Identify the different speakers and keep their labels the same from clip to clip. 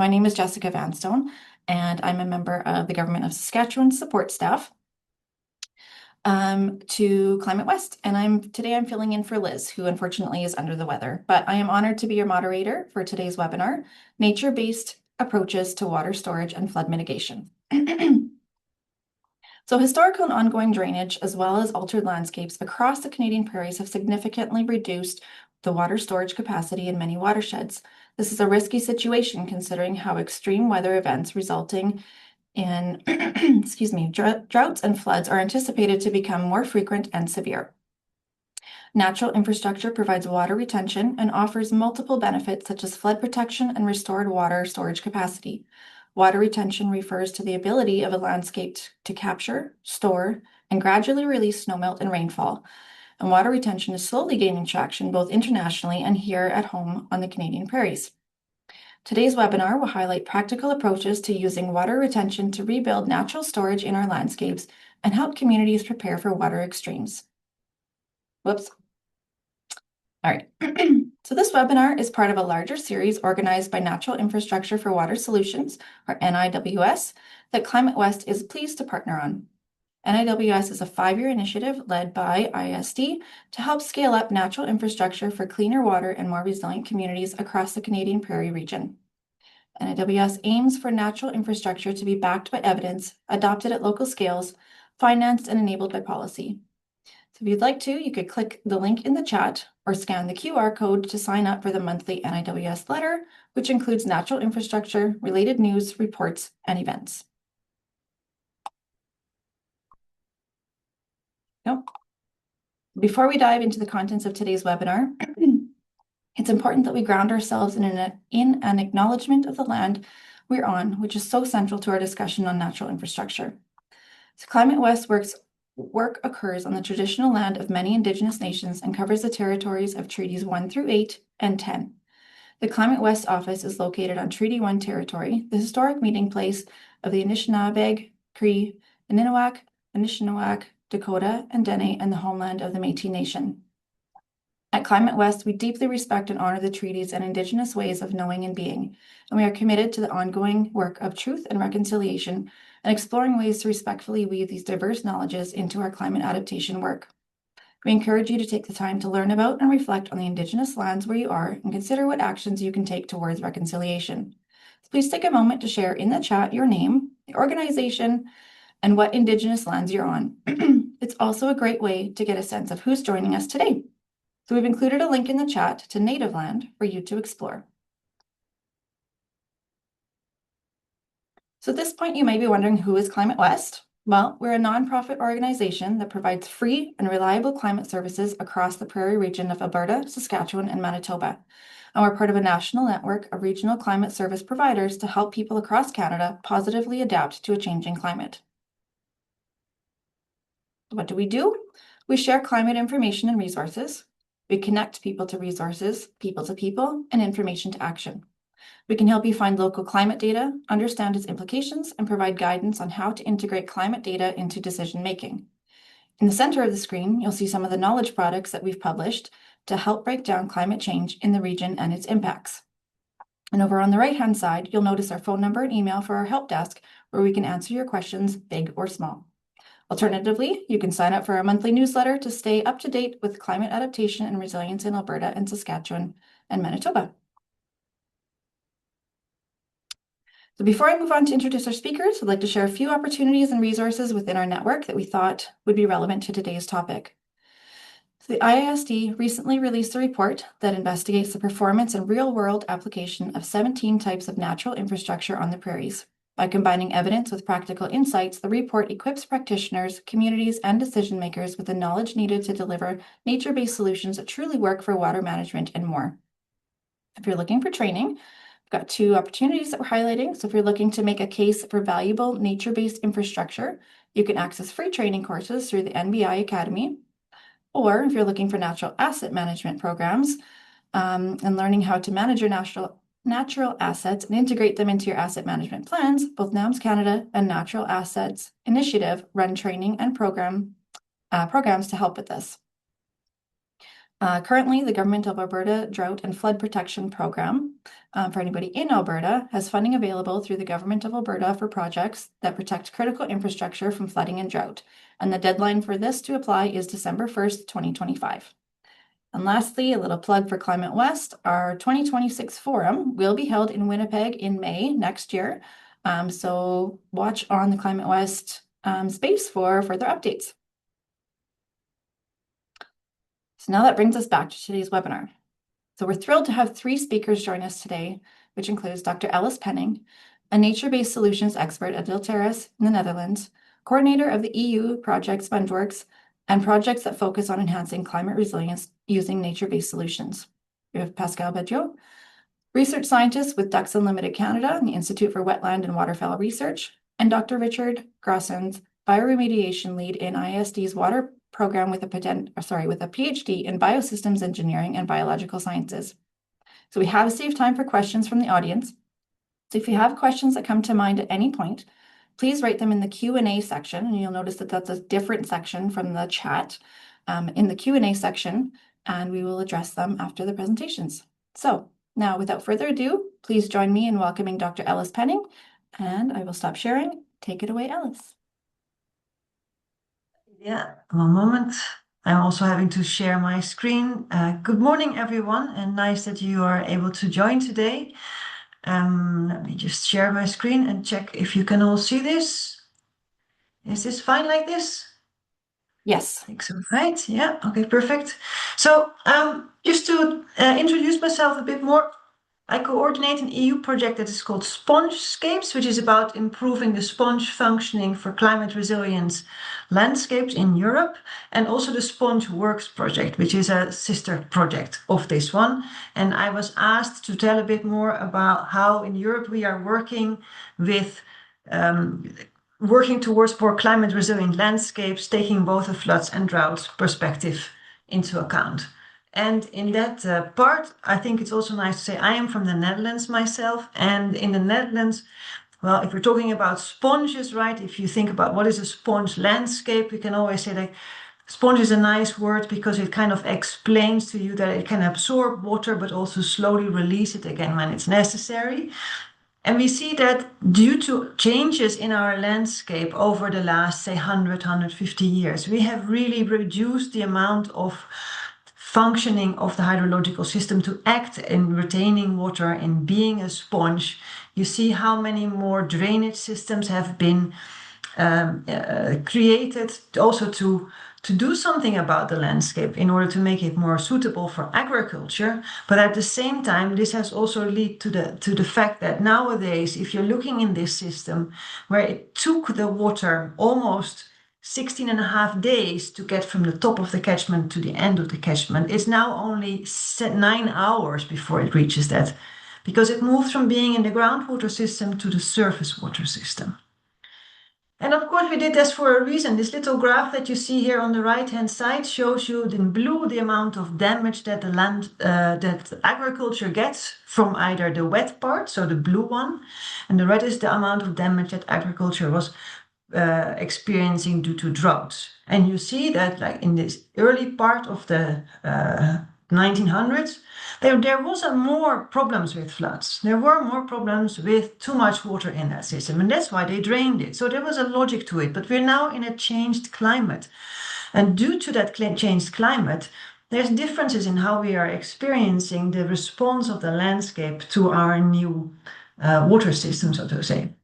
Speaker 1: My name is Jessica Vanstone, and I'm a member of the Government of Saskatchewan support staff to ClimateWest. And today I'm filling in for Liz, who unfortunately is under the weather. But I am honored to be your moderator for today's webinar, Nature-Based Approaches to Water Storage and Flood Mitigation. So historical and ongoing drainage, as well as altered landscapes across the Canadian prairies, have significantly reduced the water storage capacity in many watersheds. This is a risky situation considering how extreme weather events resulting in droughts and floods are anticipated to become more frequent and severe. Natural infrastructure provides water retention and offers multiple benefits such as flood protection and restored water storage capacity. Water retention refers to the ability of a landscape to capture, store, and gradually release snowmelt and rainfall. And water retention is slowly gaining traction both internationally and here at home on the Canadian prairies. Today's webinar will highlight practical approaches to using water retention to rebuild natural storage in our landscapes and help communities prepare for water extremes. Whoops. All right. So this webinar is part of a larger series organized by Natural Infrastructure for Water Solutions, or NIWS, that ClimateWest is pleased to partner on. NIWS is a 5-year initiative led by IISD to help scale up natural infrastructure for cleaner water and more resilient communities across the Canadian Prairie region. NIWS aims for natural infrastructure to be backed by evidence, adopted at local scales, financed and enabled by policy. So if you'd like to, you could click the link in the chat or scan the QR code to sign up for the monthly NIWS letter, which includes natural infrastructure, related news, reports, and events. Before we dive into the contents of today's webinar, it's important that we ground ourselves in an acknowledgement of the land we're on, which is so central to our discussion on natural infrastructure. So ClimateWest work occurs on the traditional land of many Indigenous nations and covers the territories of Treaties 1 through 8 and 10. The ClimateWest office is located on Treaty 1 territory, the historic meeting place of the Anishinaabe, Cree, Anishinaabe, Dakota, and Dene, and the homeland of the Métis Nation. At ClimateWest, we deeply respect and honor the treaties and Indigenous ways of knowing and being, and we are committed to the ongoing work of truth and reconciliation and exploring ways to respectfully weave these diverse knowledges into our climate adaptation work. We encourage you to take the time to learn about and reflect on the Indigenous lands where you are and consider what actions you can take towards reconciliation. So please take a moment to share in the chat your name, the organization, and what Indigenous lands you're on. It's also a great way to get a sense of who's joining us today. So we've included a link in the chat to Native Land for you to explore. So at this point, you may be wondering, who is ClimateWest? Well, we're a nonprofit organization that provides free and reliable climate services across the prairie region of Alberta, Saskatchewan, and Manitoba. And we're part of a national network of regional climate service providers to help people across Canada positively adapt to a changing climate. What do? We share climate information and resources. We connect people to resources, people to people, and information to action. We can help you find local climate data, understand its implications, and provide guidance on how to integrate climate data into decision-making. In the center of the screen, you'll see some of the knowledge products that we've published to help break down climate change in the region and its impacts. And over on the right-hand side, you'll notice our phone number and email for our help desk, where we can answer your questions, big or small. Alternatively, you can sign up for our monthly newsletter to stay up to date with climate adaptation and resilience in Alberta and Saskatchewan and Manitoba. So before I move on to introduce our speakers, I'd like to share a few opportunities and resources within our network that we thought would be relevant to today's topic. So the IISD recently released a report that investigates the performance and real-world application of 17 types of natural infrastructure on the prairies. By combining evidence with practical insights, the report equips practitioners, communities, and decision makers with the knowledge needed to deliver nature-based solutions that truly work for water management and more. If you're looking for training, we've got 2 opportunities that we're highlighting. So if you're looking to make a case for valuable nature-based infrastructure, you can access free training courses through the NBI Academy. Or if you're looking for natural asset management programs and learning how to manage your natural assets and integrate them into your asset management plans, both NAMS Canada and Natural Assets Initiative run training and programs to help with this. Currently, the Government of Alberta Drought and Flood Protection Program, for anybody in Alberta, has funding available through the Government of Alberta for projects that protect critical infrastructure from flooding and drought. And the deadline for this to apply is December 1st, 2025. And lastly, a little plug for ClimateWest. Our 2026 forum will be held in Winnipeg in May next year. So watch on the ClimateWest space for further updates. So now that brings us back to today's webinar. So we're thrilled to have 3 speakers join us today, which includes Dr. Ellis Penning, a nature-based solutions expert at Deltares in the Netherlands, coordinator of the EU project SpongeWorks, and projects that focus on enhancing climate resilience using nature-based solutions. We have Pascal Badiou, research scientist with Ducks Unlimited Canada and the Institute for Wetland and Waterfowl Research, and Dr. Richard Grossens, bioremediation lead in IISD's water program with a PhD in biosystems engineering and biological sciences. So we have saved time for questions from the audience. So if you have questions that come to mind at any point, please write them in the Q&A section, and you'll notice that that's a different section from the chat in the Q&A section, and we will address them after the presentations. So now, without further ado, please join me in welcoming Dr. Ellis Penning, and I will stop sharing. Take it away, Ellis.
Speaker 2: Yeah, one moment. I'm also having to share my screen. Good morning, everyone, and nice that you are able to join today. Let me just share my screen and check if you can all see this. Is this fine like this?
Speaker 1: Yes.
Speaker 2: I think so, right? Yeah, okay, perfect. So just to introduce myself a bit more, I coordinate an EU project that is called Spongescapes, which is about improving the sponge functioning for climate resilience landscapes in Europe, and also the SpongeWorks project, which is a sister project of this one. And I was asked to tell a bit more about how in Europe we are working with working towards more climate resilient landscapes, taking both a floods and droughts perspective into account. And in that part, I think it's also nice to say I am from the Netherlands myself. And in the Netherlands, well, if we're talking about sponges, right, if you think about what is a sponge landscape, we can always say that sponge is a nice word because it kind of explains to you that it can absorb water, but also slowly release it again when it's necessary. And we see that due to changes in our landscape over the last, say, 100, 150 years, we have really reduced the amount of functioning of the hydrological system to act in retaining water, in being a sponge. You see how many more drainage systems have been created also to do something about the landscape in order to make it more suitable for agriculture. But at the same time, this has also led to the fact that nowadays, if you're looking in this system where it took the water almost 16.5 days to get from the top of the catchment to the end of the catchment, it's now only 9 hours before it reaches that, because it moved from being in the groundwater system to the surface water system. And of course, we did this for a reason. This little graph that you see here on the right-hand side shows you in blue the amount of damage that the land, that agriculture gets from either the wet part, so the blue one, and the red is the amount of damage that agriculture was experiencing due to droughts. And you see that, like in this early part of the 1900s, there was more problems with floods. There were more problems with too much water in that system, and that's why they drained it. So there was a logic to it, but we're now in a changed climate. And due to that changed climate, there's differences in how we are experiencing the response of the landscape to our new water system, so to say.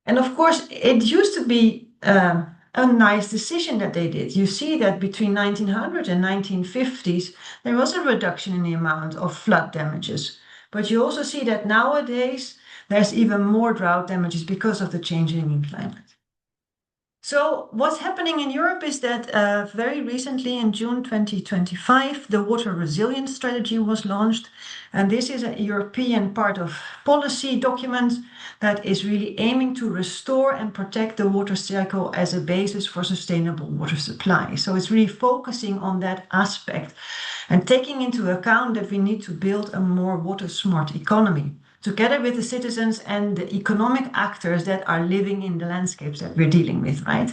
Speaker 2: And of course, it used to be a nice decision that they did. You see that between 1900 and 1950s, there was a reduction in the amount of flood damages. But you also see that nowadays, there's even more drought damages because of the changing climate. So what's happening in Europe is that very recently in June 2025, the Water Resilience Strategy was launched. And this is a European part of policy document that is really aiming to restore and protect the water cycle as a basis for sustainable water supply. So it's really focusing on that aspect and taking into account that we need to build a more water smart economy, together with the citizens and the economic actors that are living in the landscapes that we're dealing with, right?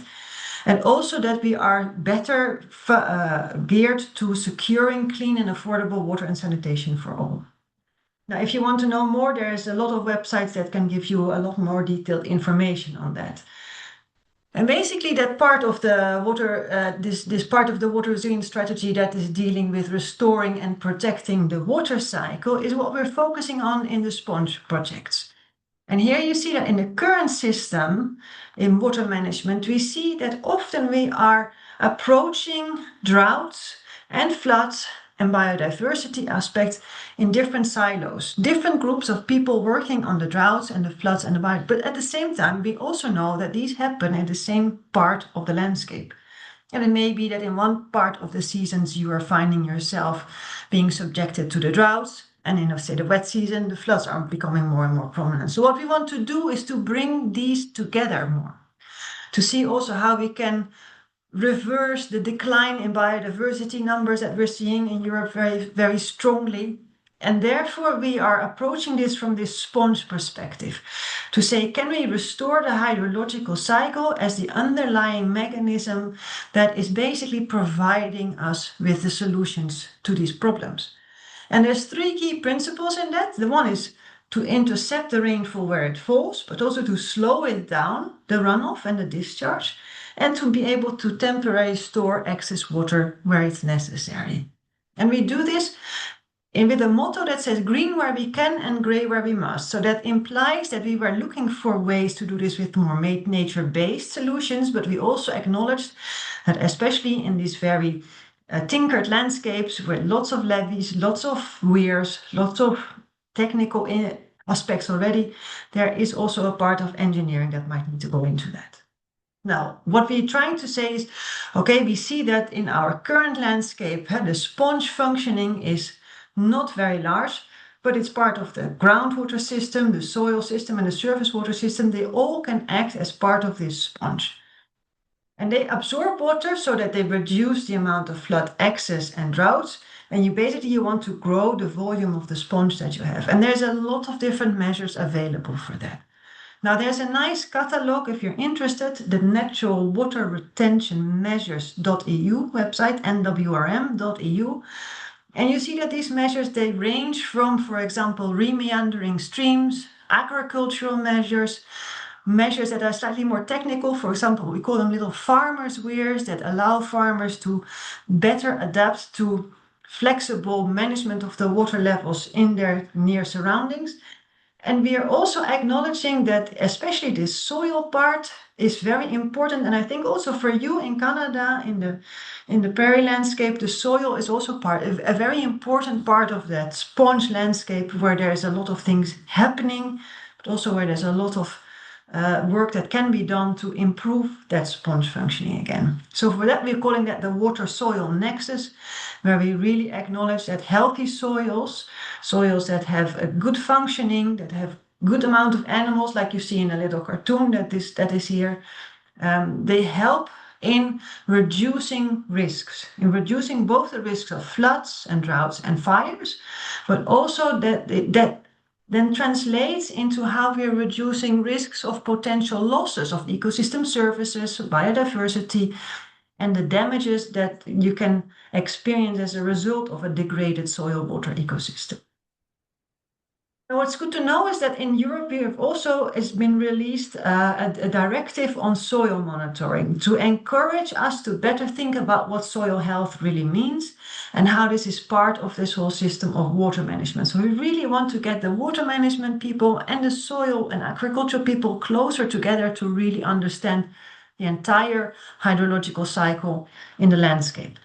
Speaker 2: and also that we are better geared to securing clean and affordable water and sanitation for all. Now, if you want to know more, there's a lot of websites that can give you a lot more detailed information on that. And basically that part of the water, this part of the water resilience strategy that is dealing with restoring and protecting the water cycle is what we're focusing on in the sponge projects. And here you see that in the current system in water management, we see that often we are approaching droughts and floods and biodiversity aspects in different silos, different groups of people working on the droughts and the floods and the biodiversity. But at the same time, we also know that these happen in the same part of the landscape. And it may be that in one part of the seasons you are finding yourself being subjected to the droughts, and in, say, the wet season, the floods are becoming more and more prominent. So what we want to do is to bring these together more, to see also how we can reverse the decline in biodiversity numbers that we're seeing in Europe very, very strongly. And therefore, we are approaching this from this sponge perspective to say, can we restore the hydrological cycle as the underlying mechanism that is basically providing us with the solutions to these problems? And there's three key principles in that. The one is to intercept the rainfall where it falls, but also to slow it down, the runoff and the discharge, and to be able to temporarily store excess water where it's necessary. And we do this with a motto that says green where we can and gray where we must. So that implies that we were looking for ways to do this with more nature-based solutions, but we also acknowledged that especially in these very tinkered landscapes with lots of levees, lots of weirs, lots of technical aspects already, there is also a part of engineering that might need to go into that. Now, what we're trying to say is, okay, we see that in our current landscape, the sponge functioning is not very large, but it's part of the groundwater system, the soil system, and the surface water system. They all can act as part of this sponge. And they absorb water so that they reduce the amount of flood excess and droughts. And you want to grow the volume of the sponge that you have. And there's a lot of different measures available for that. Now, there's a nice catalog if you're interested, the Natural Water Retention Measures.eu website, NWRM.eu. And you see that these measures, they range from, for example, remeandering streams, agricultural measures, measures that are slightly more technical. For example, we call them little farmers' weirs that allow farmers to better adapt to flexible management of the water levels in their near surroundings. And we are also acknowledging that especially this soil part is very important. And I think also for you in Canada, in the prairie landscape, the soil is also a very important part of that sponge landscape where there's a lot of things happening, but also where there's a lot of work that can be done to improve that sponge functioning again. So for that, we're calling that the water-soil nexus, where we really acknowledge that healthy soils that have a good functioning, that have good amount of animals, like you see in a little cartoon that is here, they help in reducing risks, in reducing both the risks of floods and droughts and fires, but also that then translates into how we're reducing risks of potential losses of ecosystem services, biodiversity, and the damages that you can experience as a result of a degraded soil water ecosystem. Now, what's good to know is that in Europe, it's been released a directive on soil monitoring to encourage us to better think about what soil health really means and how this is part of this whole system of water management. So we really want to get the water management people and the soil and agriculture people closer together to really understand the entire hydrological cycle in the landscape.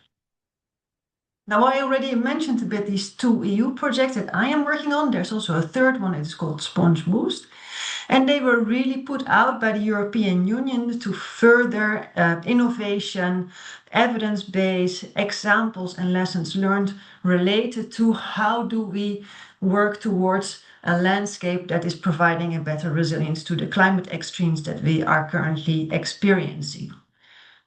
Speaker 2: Now, I already mentioned a bit these two EU projects that I am working on. There's also a third one, it's called Sponge Boost. And they were really put out by the European Union to further innovation, evidence-based examples and lessons learned related to how do we work towards a landscape that is providing a better resilience to the climate extremes that we are currently experiencing.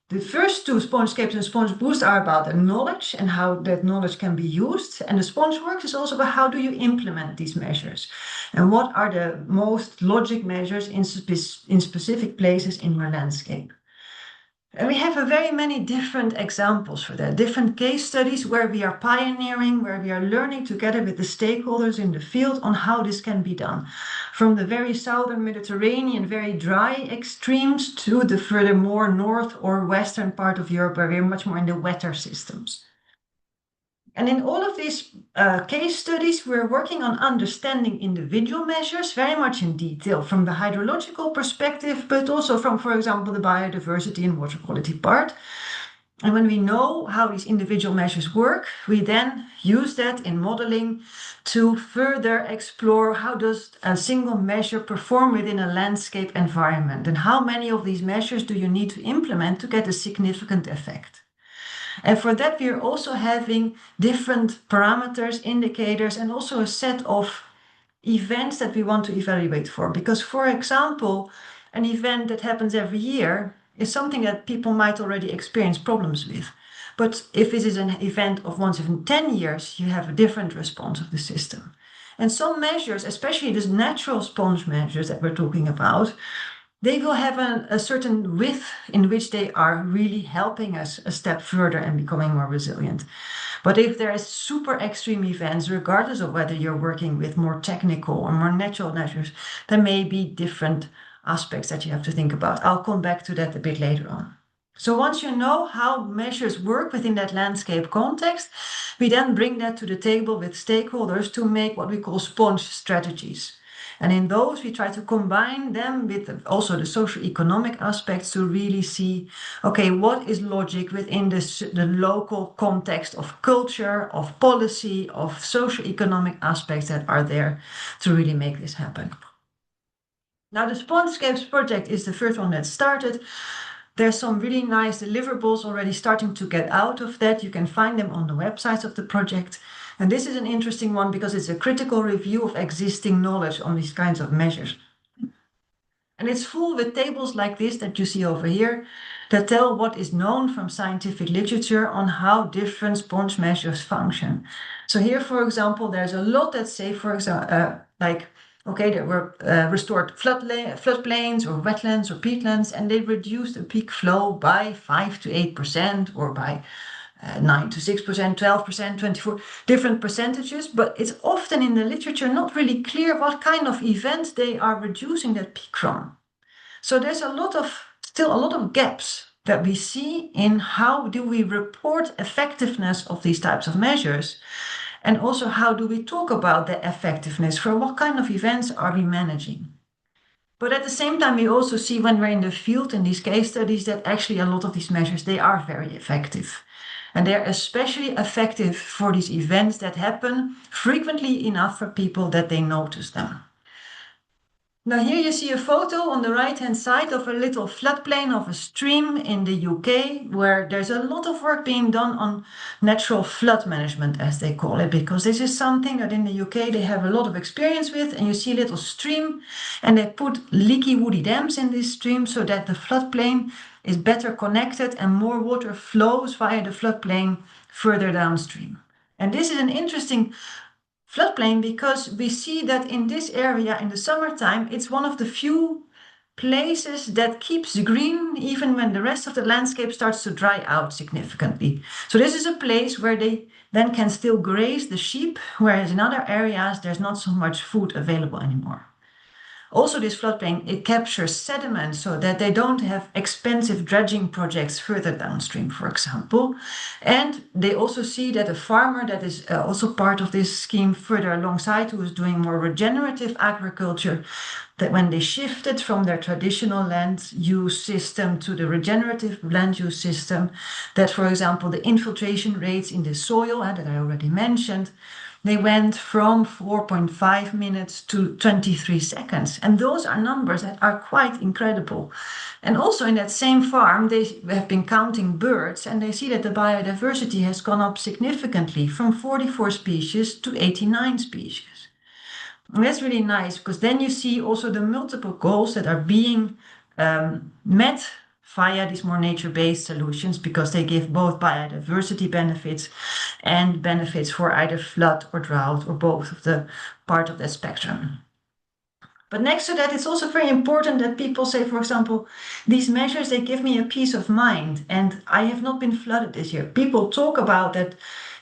Speaker 2: The first two, SpongeScapes and Sponge Boost, are about the knowledge and how that knowledge can be used. And the Sponge Works is also about how do you implement these measures and what are the most logic measures in specific places in your landscape. And we have very many different examples for that, different case studies where we are pioneering, where we are learning together with the stakeholders in the field on how this can be done. From the very southern Mediterranean, very dry extremes to the further more north or western part of Europe, where we're much more in the wetter systems. And in all of these case studies, we're working on understanding individual measures very much in detail from the hydrological perspective, but also from, for example, the biodiversity and water quality part. And when we know how these individual measures work, we then use that in modeling to further explore how does a single measure perform within a landscape environment, and how many of these measures do you need to implement to get a significant effect. And for that, we are also having different parameters, indicators, and also a set of events that we want to evaluate for. Because, for example, an event that happens every year is something that people might already experience problems with. But if this is an event of once in 10 years, you have a different response of the system. And some measures, especially these natural sponge measures that we're talking about, they will have a certain width in which they are really helping us a step further and becoming more resilient. But if there is super extreme events, regardless of whether you're working with more technical or more natural measures, there may be different aspects that you have to think about. I'll come back to that a bit later on. So once you know how measures work within that landscape context, we then bring that to the table with stakeholders to make what we call sponge strategies. And in those, we try to combine them with also the socio-economic aspects to really see, okay, what is logic within the local context of culture, of policy, of socio-economic aspects that are there to really make this happen. Now, the Spongescapes project is the first one that started. There's some really nice deliverables already starting to get out of that. You can find them on the websites of the project. And this is an interesting one because it's a critical review of existing knowledge on these kinds of measures. And it's full with tables like this that you see over here that tell what is known from scientific literature on how different sponge measures function. So here, for example, there's a lot that say, for example, like, okay, there were restored floodplains or wetlands or peatlands, and they reduced the peak flow by 5 to 8% or by 9 to 6%, 12%, 24, different percentages, but it's often in the literature not really clear what kind of event they are reducing that peak from. So there's still a lot of gaps that we see in how do we report effectiveness of these types of measures, and also how do we talk about the effectiveness for what kind of events are we managing. But at the same time, we also see when we're in the field in these case studies that actually a lot of these measures, they are very effective. And they're especially effective for these events that happen frequently enough for people that they notice them. Now here you see a photo on the right-hand side of a little floodplain of a stream in the UK, where there's a lot of work being done on natural flood management, as they call it, because this is something that in the UK they have a lot of experience with. And you see a little stream, and they put leaky woody dams in this stream so that the floodplain is better connected and more water flows via the floodplain further downstream. And this is an interesting floodplain because we see that in this area in the summertime, it's one of the few places that keeps green even when the rest of the landscape starts to dry out significantly. So this is a place where they then can still graze the sheep, whereas in other areas there's not so much food available anymore. Also, this floodplain, it captures sediment so that they don't have expensive dredging projects further downstream, for example. And they also see that a farmer that is also part of this scheme further alongside, who is doing more regenerative agriculture, that when they shifted from their traditional land use system to the regenerative land use system, that, for example, the infiltration rates in the soil that I already mentioned, they went from 4.5 minutes to 23 seconds. And those are numbers that are quite incredible. And also in that same farm, they have been counting birds, and they see that the biodiversity has gone up significantly from 44 species to 89 species. And that's really nice, because then you see also the multiple goals that are being met via these more nature-based solutions, because they give both biodiversity benefits and benefits for either flood or drought or both of the part of that spectrum. But next to that, it's also very important that people say, for example, these measures, they give me a peace of mind, and I have not been flooded this year. People talk about that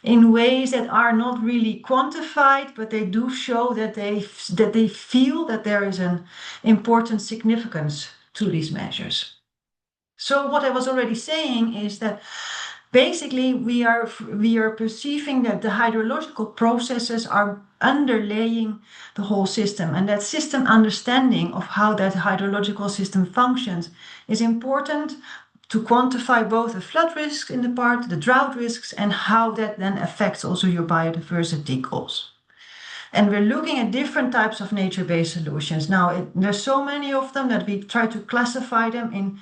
Speaker 2: in ways that are not really quantified, but they do show that they feel that there is an important significance to these measures. So what I was already saying is that basically we are perceiving that the hydrological processes are underlaying the whole system, and that system understanding of how that hydrological system functions is important to quantify both the flood risks in the part, the drought risks, and how that then affects also your biodiversity goals. And we're looking at different types of nature-based solutions. Now, there's so many of them that we try to classify them in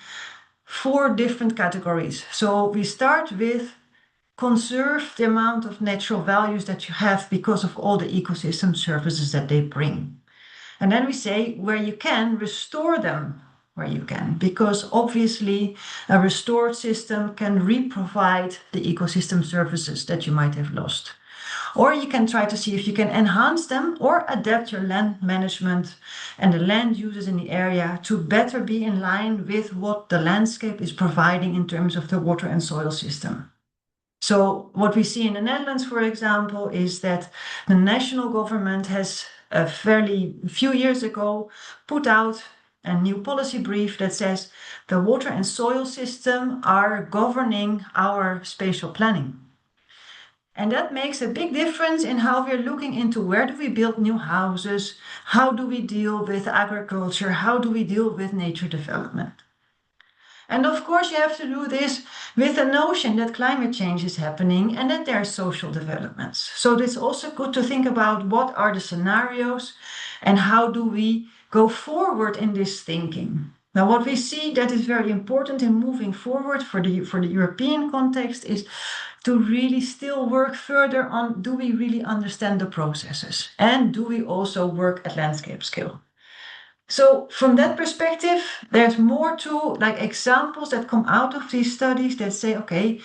Speaker 2: 4 different categories. So we start with conserve the amount of natural values that you have because of all the ecosystem services that they bring. And then we say, where you can, restore them where you can, because obviously a restored system can re-provide the ecosystem services that you might have lost. Or you can try to see if you can enhance them or adapt your land management and the land uses in the area to better be in line with what the landscape is providing in terms of the water and soil system. So what we see in the Netherlands, for example, is that the national government has a few years ago put out a new policy brief that says the water and soil system are governing our spatial planning. And that makes a big difference in how we're looking into where do we build new houses, how do we deal with agriculture, how do we deal with nature development. And of course, you have to do this with the notion that climate change is happening and that there are social developments. So it's also good to think about what are the scenarios and how do we go forward in this thinking. Now, what we see that is very important in moving forward for the European context is to really still work further on, do we really understand the processes? And do we also work at landscape scale? So from that perspective, there's more to like examples that come out of these studies that say, okay,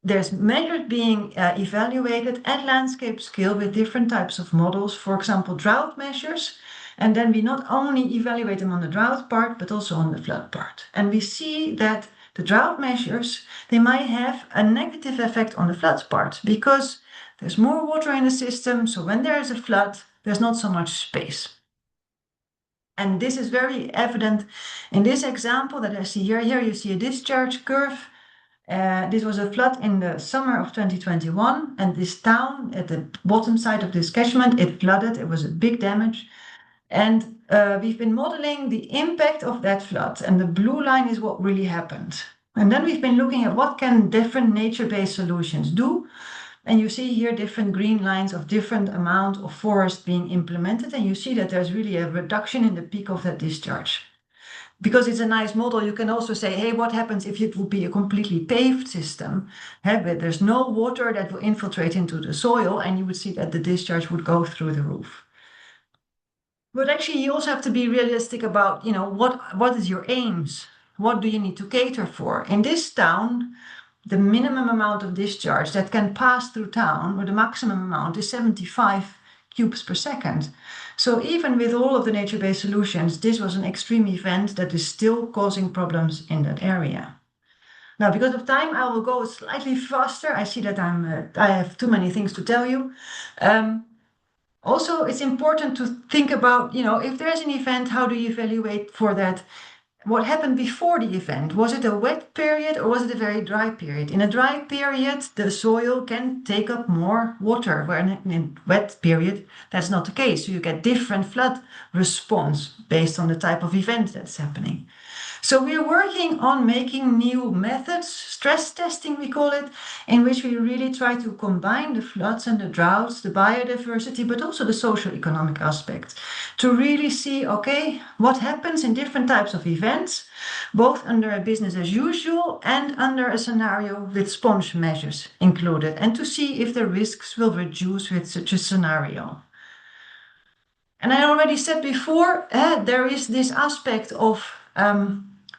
Speaker 2: there's measures being evaluated at landscape scale with different types of models, for example, drought measures. And then we not only evaluate them on the drought part, but also on the flood part. And we see that the drought measures, they might have a negative effect on the floods part because there's more water in the system. So when there is a flood, there's not so much space. And this is very evident in this example that I see here. Here you see a discharge curve. This was a flood in the summer of 2021. And this town at the bottom side of this catchment, it flooded. It was a big damage. And we've been modeling the impact of that flood. And the blue line is what really happened. And then we've been looking at what can different nature-based solutions do. And you see here different green lines of different amount of forest being implemented. And you see that there's really a reduction in the peak of that discharge. Because it's a nice model, you can also say, hey, what happens if it would be a completely paved system? There's no water that will infiltrate into the soil, and you would see that the discharge would go through the roof. But actually, you also have to be realistic about, what is your aims? What do you need to cater for? In this town, the minimum amount of discharge that can pass through town, or the maximum amount, is 75 cubes per second. So even with all of the nature-based solutions, this was an extreme event that is still causing problems in that area. Now, because of time, I will go slightly faster. I see that I have too many things to tell you. Also, it's important to think about, if there's an event, how do you evaluate for that? What happened before the event? Was it a wet period or was it a very dry period? In a dry period, the soil can take up more water, where in a wet period, that's not the case. So you get different flood response based on the type of event that's happening. So we're working on making new methods, stress testing we call it, in which we really try to combine the floods and the droughts, the biodiversity, but also the social economic aspects, to really see, okay, what happens in different types of events, both under a business as usual and under a scenario with sponge measures included, and to see if the risks will reduce with such a scenario. And I already said before, there is this aspect of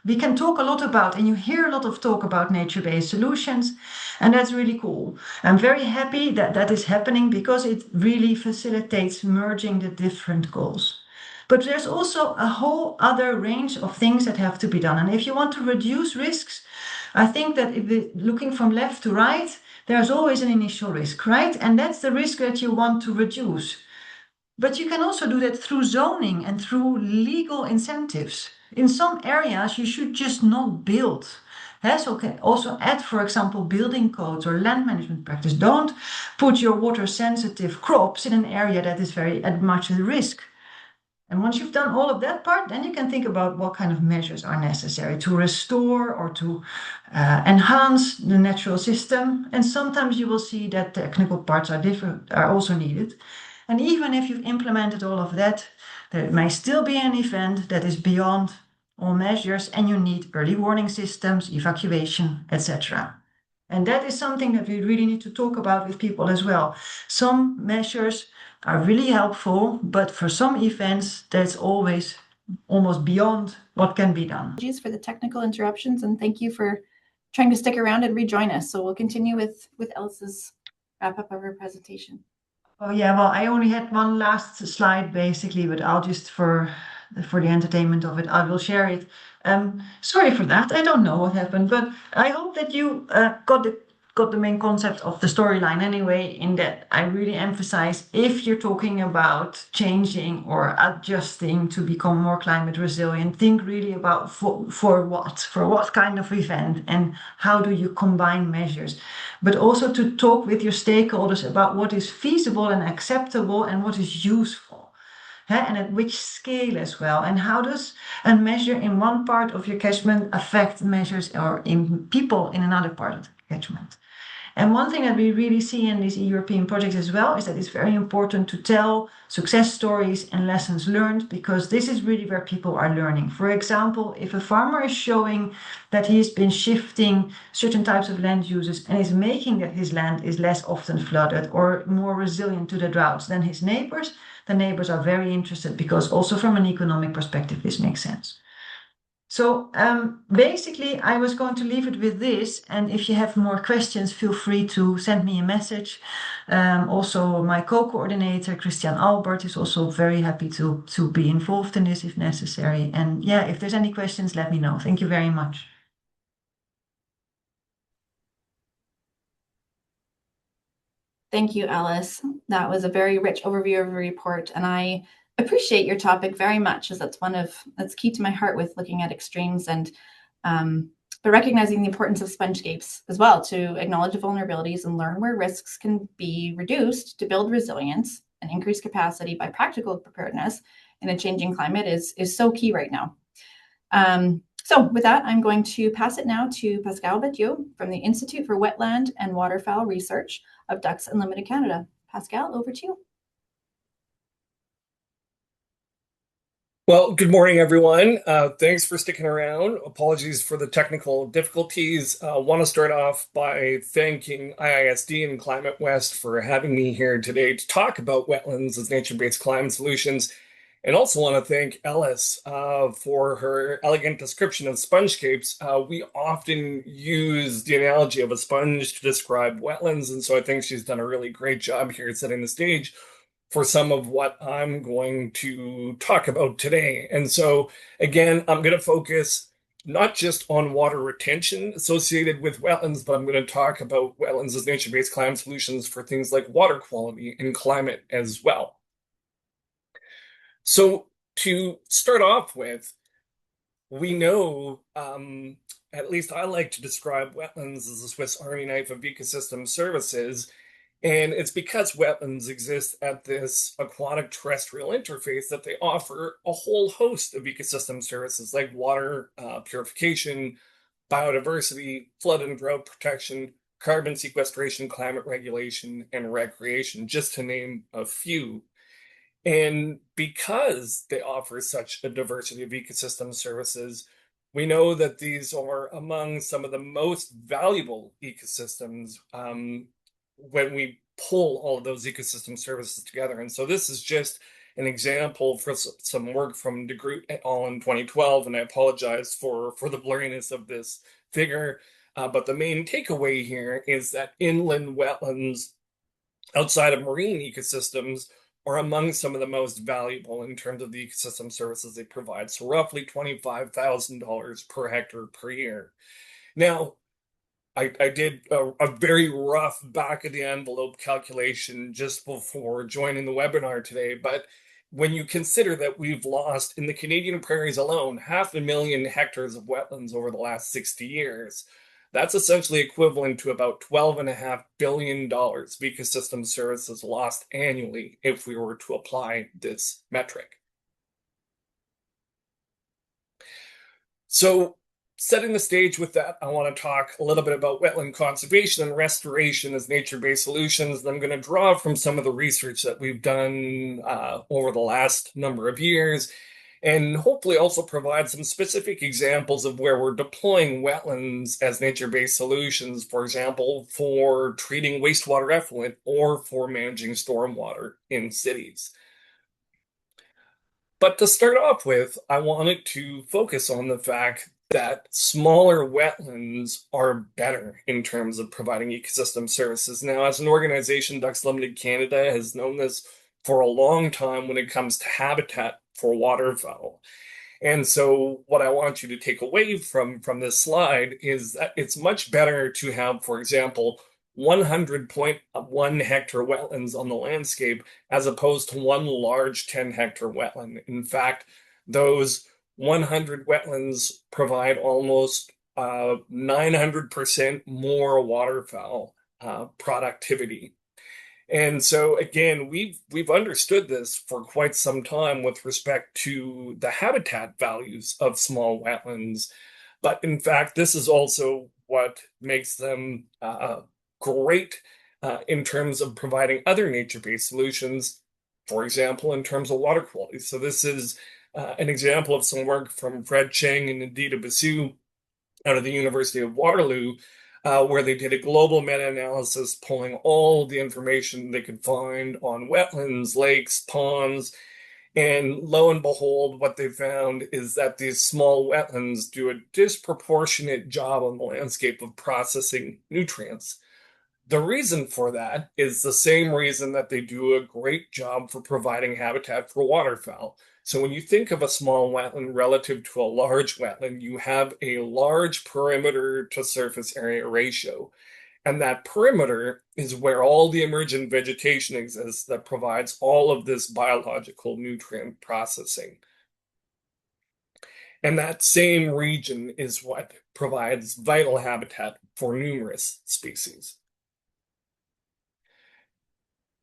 Speaker 2: we can talk a lot about, and you hear a lot of talk about nature-based solutions, and that's really cool. I'm very happy that that is happening because it really facilitates merging the different goals. But there's also a whole other range of things that have to be done. And if you want to reduce risks, I think that if we're looking from left to right, there's always an initial risk, right? And that's the risk that you want to reduce. But you can also do that through zoning and through legal incentives. In some areas, you should just not build. So can also add, for example, building codes or land management practice. Don't put your water sensitive crops in an area that is very at much risk. And once you've done all of that part, then you can think about what kind of measures are necessary to restore or to enhance the natural system. And sometimes you will see that technical parts are also needed. And even if you've implemented all of that, there may still be an event that is beyond all measures, and you need early warning systems, evacuation, etc. And that is something that we really need to talk about with people as well. Some measures are really helpful, but for some events, that's always almost beyond what can be done.
Speaker 1: Apologies for the technical interruptions, and thank you for trying to stick around and rejoin us. So we'll continue with Ellis's wrap up of her presentation.
Speaker 2: Oh yeah, well, I only had one last slide basically, but I'll just for the entertainment of it, I will share it. Sorry for that. I don't know what happened, but I hope that you got the main concept of the storyline anyway, in that I really emphasize if you're talking about changing or adjusting to become more climate resilient, think really about for what kind of event, and how do you combine measures, but also to talk with your stakeholders about what is feasible and acceptable and what is useful. And at which scale as well, and how does a measure in one part of your catchment affect measures or in people in another part of the catchment. And one thing that we really see in these European projects as well is that it's very important to tell success stories and lessons learned, because this is really where people are learning. For example, if a farmer is showing that he's been shifting certain types of land uses and is making that his land is less often flooded or more resilient to the droughts than his neighbors, the neighbors are very interested, because also from an economic perspective, this makes sense. So basically, I was going to leave it with this. And if you have more questions, feel free to send me a message. Also, my co-coordinator, Christian Albert, is also very happy to be involved in this if necessary. And yeah, if there's any questions, let me know. Thank you very much.
Speaker 1: Thank you, Ellis. That was a very rich overview of the report, and I appreciate your topic very much, as that's key to my heart with looking at extremes, and but recognizing the importance of spongescapes as well, to acknowledge the vulnerabilities and learn where risks can be reduced to build resilience and increase capacity by practical preparedness in a changing climate is so key right now. So with that, I'm going to pass it now to Pascal Badiou from the Institute for Wetland and Waterfowl Research of Ducks Unlimited Canada. Pascal, over to you.
Speaker 3: Well, good morning, everyone. Thanks for sticking around. Apologies for the technical difficulties. Want to start off by thanking IISD and ClimateWest for having me here today to talk about wetlands as nature-based climate solutions. And also want to thank Ellis for her elegant description of spongescapes. We often use the analogy of a sponge to describe wetlands, and so I think she's done a really great job here setting the stage for some of what I'm going to talk about today. And so, again, I'm going to focus not just on water retention associated with wetlands, but I'm going to talk about wetlands as nature-based climate solutions for things like water quality and climate as well. So to start off with, we know, at least I like to describe wetlands as a Swiss Army knife of ecosystem services. And it's because wetlands exist at this aquatic terrestrial interface that they offer a whole host of ecosystem services like water purification, biodiversity, flood and drought protection, carbon sequestration, climate regulation, and recreation, just to name a few. And because they offer such a diversity of ecosystem services, we know that these are among some of the most valuable ecosystems when we pull all of those ecosystem services together. And so this is just an example for some work from De Groot et al. In 2012, and I apologize for the blurriness of this figure. But the main takeaway here is that inland wetlands outside of marine ecosystems are among some of the most valuable in terms of the ecosystem services they provide. So roughly $25,000 per hectare per year. Now, I did a very rough back of the envelope calculation just before joining the webinar today, but when you consider that we've lost in the Canadian prairies alone 500,000 hectares of wetlands over the last 60 years, that's essentially equivalent to about $12.5 billion of ecosystem services lost annually if we were to apply this metric. So, setting the stage with that, I want to talk a little bit about wetland conservation and restoration as nature-based solutions. I'm going to draw from some of the research that we've done over the last number of years, and hopefully also provide some specific examples of where we're deploying wetlands as nature-based solutions, for example, for treating wastewater effluent or for managing stormwater in cities. But to start off with, I wanted to focus on the fact that smaller wetlands are better in terms of providing ecosystem services. Now, as an organization, Ducks Limited Canada has known this for a long time when it comes to habitat for waterfowl. And so what I want you to take away from this slide is that it's much better to have, for example, 100.1 hectare wetlands on the landscape as opposed to one large 10-hectare wetland. In fact, those 100 wetlands provide almost 900% more waterfowl productivity. And so again, we've understood this for quite some time with respect to the habitat values of small wetlands. But in fact, this is also what makes them great in terms of providing other nature-based solutions, for example, in terms of water quality. So this is an example of some work from Fred Cheng and Adita Basu out of the University of Waterloo, where they did a global meta-analysis pulling all the information they could find on wetlands, lakes, ponds, and lo and behold, what they found is that these small wetlands do a disproportionate job on the landscape of processing nutrients. The reason for that is the same reason that they do a great job for providing habitat for waterfowl. So when you think of a small wetland relative to a large wetland, you have a large perimeter to surface area ratio. And that perimeter is where all the emergent vegetation exists that provides all of this biological nutrient processing. And that same region is what provides vital habitat for numerous species.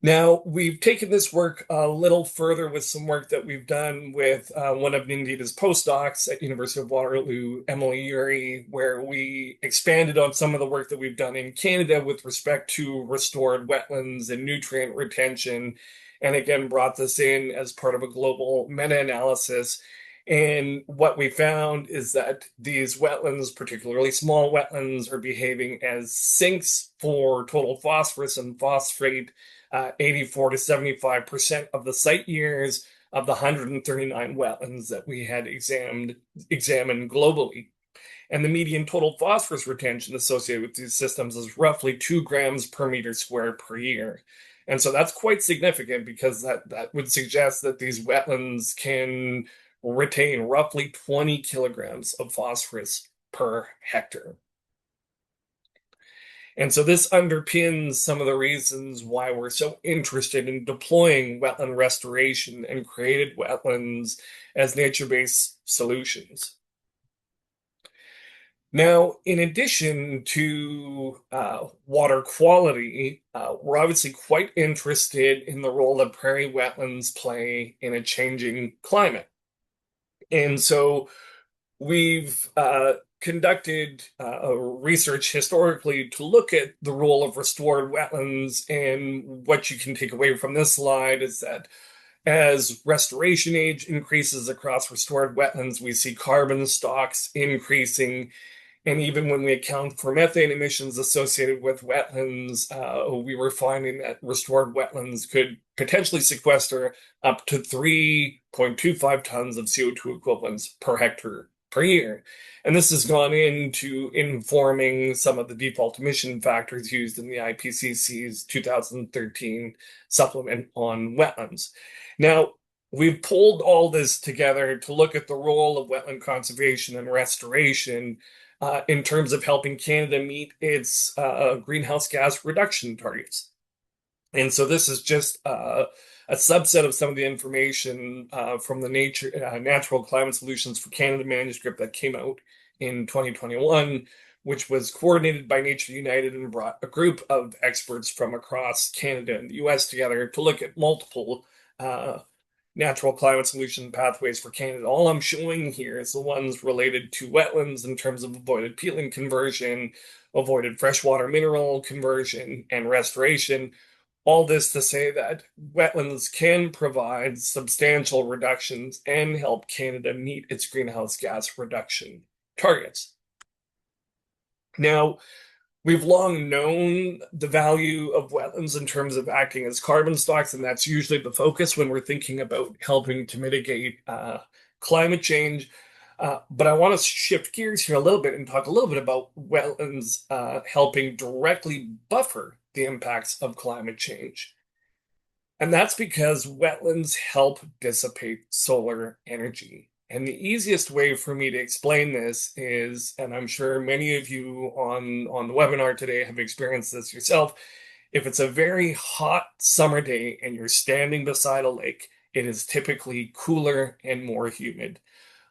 Speaker 3: Now, we've taken this work a little further with some work that we've done with one of Nindita's postdocs at University of Waterloo, Emily Urey, where we expanded on some of the work that we've done in Canada with respect to restored wetlands and nutrient retention, and again brought this in as part of a global meta-analysis. And what we found is that these wetlands, particularly small wetlands, are behaving as sinks for total phosphorus and phosphate 84 to 75% of the site years of the 139 wetlands that we had examined globally. And the median total phosphorus retention associated with these systems is roughly 2 grams per meter squared per year. And so that's quite significant because that would suggest that these wetlands can retain roughly 20 kilograms of phosphorus per hectare. And so this underpins some of the reasons why we're so interested in deploying wetland restoration and created wetlands as nature-based solutions. Now, in addition to water quality, we're obviously quite interested in the role that prairie wetlands play in a changing climate. And so we've conducted research historically to look at the role of restored wetlands, and what you can take away from this slide is that as restoration age increases across restored wetlands, we see carbon stocks increasing, and even when we account for methane emissions associated with wetlands, we were finding that restored wetlands could potentially sequester up to 3.25 tons of CO2 equivalents per hectare per year. And this has gone into informing some of the default emission factors used in the IPCC's 2013 supplement on wetlands. Now, we've pulled all this together to look at the role of wetland conservation and restoration in terms of helping Canada meet its greenhouse gas reduction targets. And so this is just a subset of some of the information from the Natural Climate Solutions for Canada manuscript that came out in 2021, which was coordinated by Nature United and brought a group of experts from across Canada and the US together to look at multiple natural climate solution pathways for Canada. All I'm showing here is the ones related to wetlands in terms of avoided peatland conversion, avoided freshwater mineral conversion, and restoration. All this to say that wetlands can provide substantial reductions and help Canada meet its greenhouse gas reduction targets. Now, we've long known the value of wetlands in terms of acting as carbon stocks, and that's usually the focus when we're thinking about helping to mitigate climate change. But I want to shift gears here a little bit and talk a little bit about wetlands helping directly buffer the impacts of climate change. And that's because wetlands help dissipate solar energy. And the easiest way for me to explain this is, and I'm sure many of you on the webinar today have experienced this yourself, if it's a very hot summer day and you're standing beside a lake, it is typically cooler and more humid.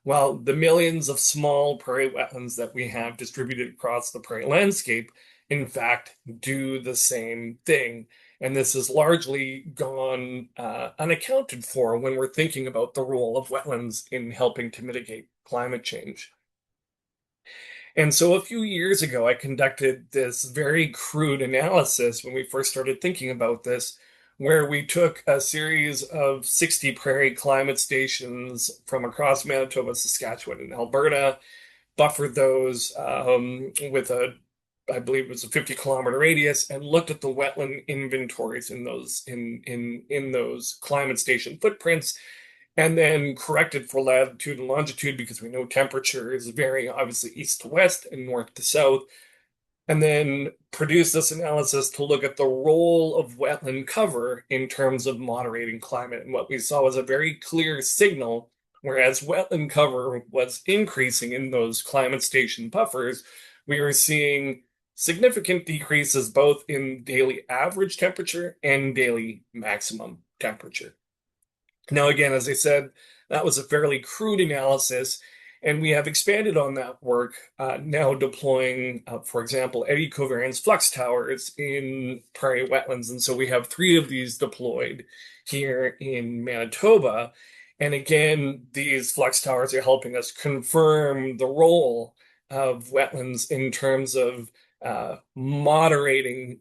Speaker 3: Well, the millions of small prairie wetlands that we have distributed across the prairie landscape, in fact, do the same thing. And this has largely gone unaccounted for when we're thinking about the role of wetlands in helping to mitigate climate change. And so a few years ago, I conducted this very crude analysis when we first started thinking about this, where we took a series of 60 prairie climate stations from across Manitoba, Saskatchewan, and Alberta, buffered those with I believe it was a 50-kilometer radius, and looked at the wetland inventories in those in those climate station footprints, and then corrected for latitude and longitude because we know temperatures vary obviously east to west and north to south, and then produced this analysis to look at the role of wetland cover in terms of moderating climate. And what we saw was a very clear signal, whereas wetland cover was increasing in those climate station buffers, we were seeing significant decreases both in daily average temperature and daily maximum temperature. Now, again, as I said, that was a fairly crude analysis, and we have expanded on that work, now deploying, for example, eddy covariance flux towers in prairie wetlands. And so we have 3 of these deployed here in Manitoba. And again, these flux towers are helping us confirm the role of wetlands in terms of moderating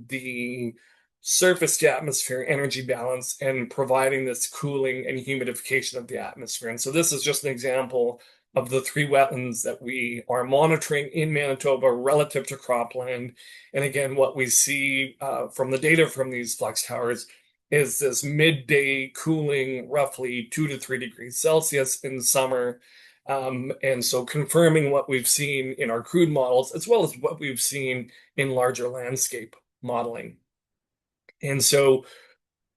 Speaker 3: the surface to atmosphere energy balance and providing this cooling and humidification of the atmosphere. And so this is just an example of the 3 wetlands that we are monitoring in Manitoba relative to cropland. And again, what we see from the data from these flux towers is this midday cooling, roughly 2 to 3 degrees Celsius in summer. And so confirming what we've seen in our crude models, as well as what we've seen in larger landscape modeling. And so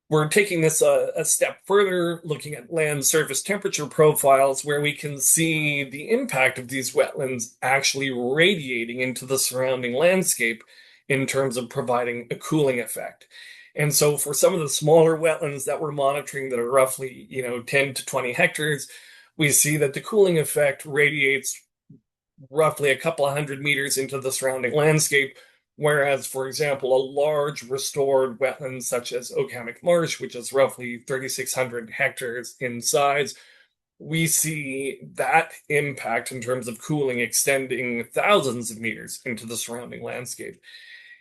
Speaker 3: we're taking this a step further, looking at land surface temperature profiles, where we can see the impact of these wetlands actually radiating into the surrounding landscape in terms of providing a cooling effect. And so for some of the smaller wetlands that we're monitoring that are roughly, 10 to 20 hectares, we see that the cooling effect radiates roughly a couple of 100 meters into the surrounding landscape. Whereas, for example, a large restored wetland such as Oakhammock Marsh, which is roughly 3,600 hectares in size, we see that impact in terms of cooling extending thousands of meters into the surrounding landscape.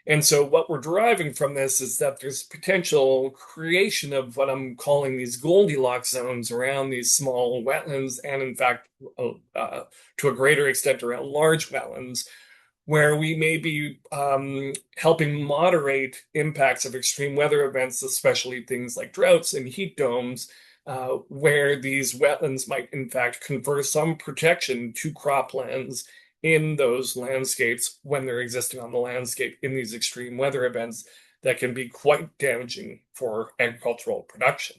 Speaker 3: And so what we're deriving from this is that there's potential creation of what I'm calling these Goldilocks zones around these small wetlands, and in fact, to a greater extent around large wetlands, where we may be helping moderate impacts of extreme weather events, especially things like droughts and heat domes, where these wetlands might in fact confer some protection to croplands in those landscapes when they're existing on the landscape in these extreme weather events that can be quite damaging for agricultural production.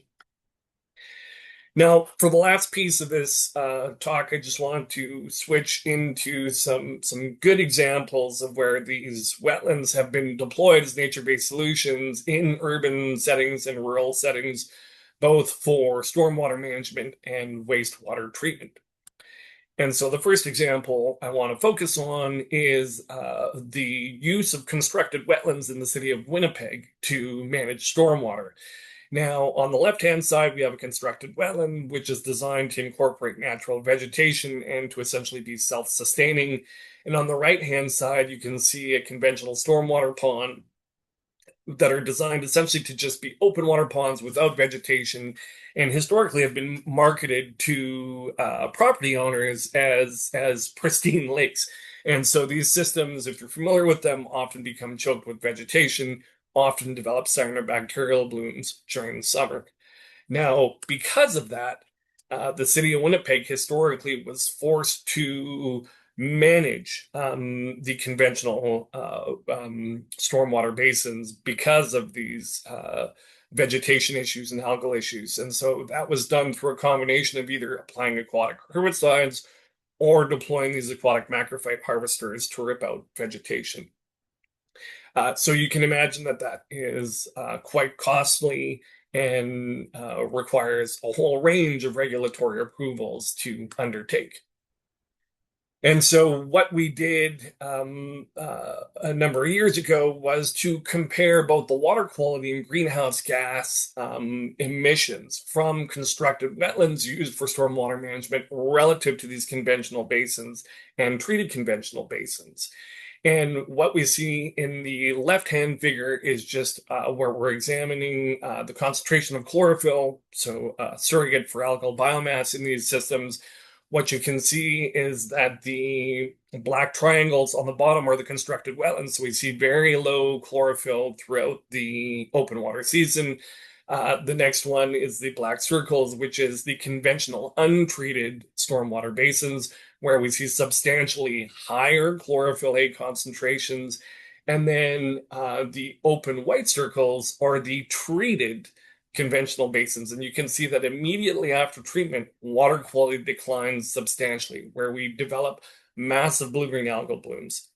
Speaker 3: Now, for the last piece of this talk, I just want to switch into some good examples of where these wetlands have been deployed as nature-based solutions in urban settings and rural settings, both for stormwater management and wastewater treatment. And so the first example I want to focus on is the use of constructed wetlands in the city of Winnipeg to manage stormwater. Now, on the left-hand side, we have a constructed wetland, which is designed to incorporate natural vegetation and to essentially be self-sustaining. And on the right-hand side, you can see a conventional stormwater pond that are designed essentially to just be open water ponds without vegetation, and historically have been marketed to property owners as pristine lakes. And so these systems, if you're familiar with them, often become choked with vegetation, often develop cyanobacterial blooms during the summer. Now, because of that, the city of Winnipeg historically was forced to manage the conventional stormwater basins because of these vegetation issues and algal issues. And so that was done through a combination of either applying aquatic herbicides or deploying these aquatic macrophyte harvesters to rip out vegetation. So you can imagine that that is quite costly and requires a whole range of regulatory approvals to undertake. And so what we did a number of years ago was to compare both the water quality and greenhouse gas emissions from constructed wetlands used for stormwater management relative to these conventional basins and treated conventional basins. And what we see in the left-hand figure is just where we're examining the concentration of chlorophyll, so surrogate for algal biomass in these systems. What you can see is that the black triangles on the bottom are the constructed wetlands. So we see very low chlorophyll throughout the open water season. The next one is the black circles, which is the conventional untreated stormwater basins, where we see substantially higher chlorophyll A concentrations. And then the open white circles are the treated conventional basins. And you can see that immediately after treatment, water quality declines substantially, where we develop massive blue-green algal blooms.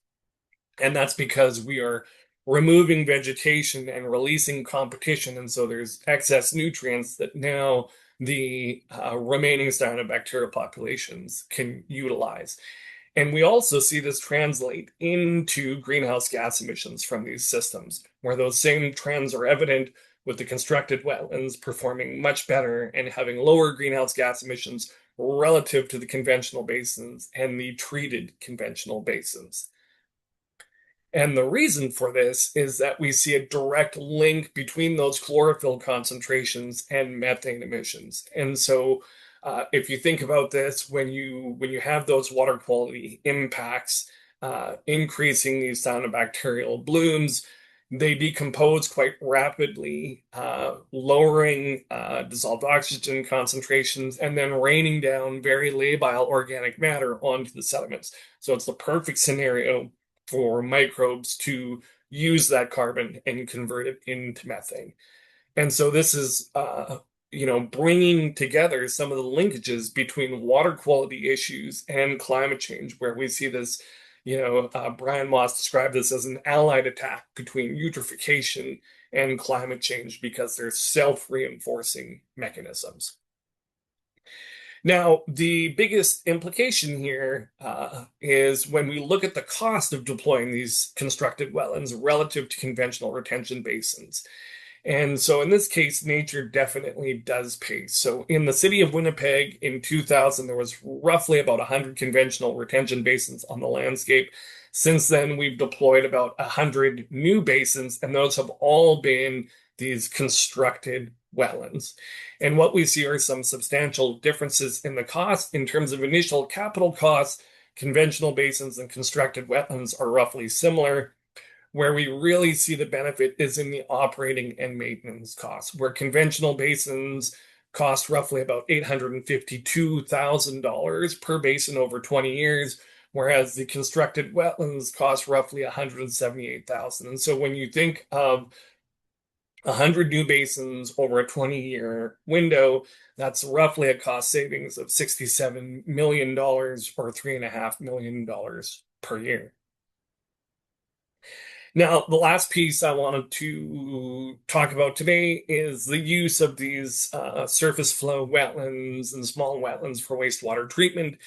Speaker 3: And that's because we are removing vegetation and releasing competition. And so there's excess nutrients that now the remaining cyanobacterial populations can utilize. And we also see this translate into greenhouse gas emissions from these systems, where those same trends are evident with the constructed wetlands performing much better and having lower greenhouse gas emissions relative to the conventional basins and the treated conventional basins. And the reason for this is that we see a direct link between those chlorophyll concentrations and methane emissions. And so if you think about this, when you have those water quality impacts, increasing these cyanobacterial blooms, they decompose quite rapidly, lowering dissolved oxygen concentrations and then raining down very labile organic matter onto the sediments. So it's the perfect scenario for microbes to use that carbon and convert it into methane. And so this is, bringing together some of the linkages between water quality issues and climate change, where we see this, Brian Moss described this as an allied attack between eutrophication and climate change because they're self-reinforcing mechanisms. Now, the biggest implication here is when we look at the cost of deploying these constructed wetlands relative to conventional retention basins. And so in this case, nature definitely does pay. So in the city of Winnipeg in 2000, there was roughly about 100 conventional retention basins on the landscape. Since then, we've deployed about 100 new basins, and those have all been these constructed wetlands. And what we see are some substantial differences in the cost in terms of initial capital costs. Conventional basins and constructed wetlands are roughly similar. Where we really see the benefit is in the operating and maintenance costs, where conventional basins cost roughly about $852,000 per basin over 20 years, whereas the constructed wetlands cost roughly $178,000. And so when you think of 100 new basins over a 20-year window, that's roughly a cost savings of $67 million or $3.5 million per year. Now, the last piece I wanted to talk about today is the use of these surface flow wetlands and small wetlands for wastewater treatment.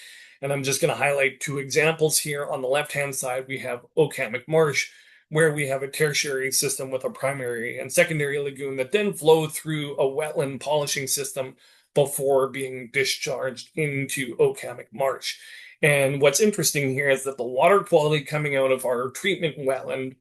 Speaker 3: And I'm just going to highlight two examples here. On the left-hand side, we have Okamic Marsh, where we have a tertiary system with a primary and secondary lagoon that then flow through a wetland polishing system before being discharged into Okamic Marsh. And what's interesting here is that the water quality coming out of our treatment wetland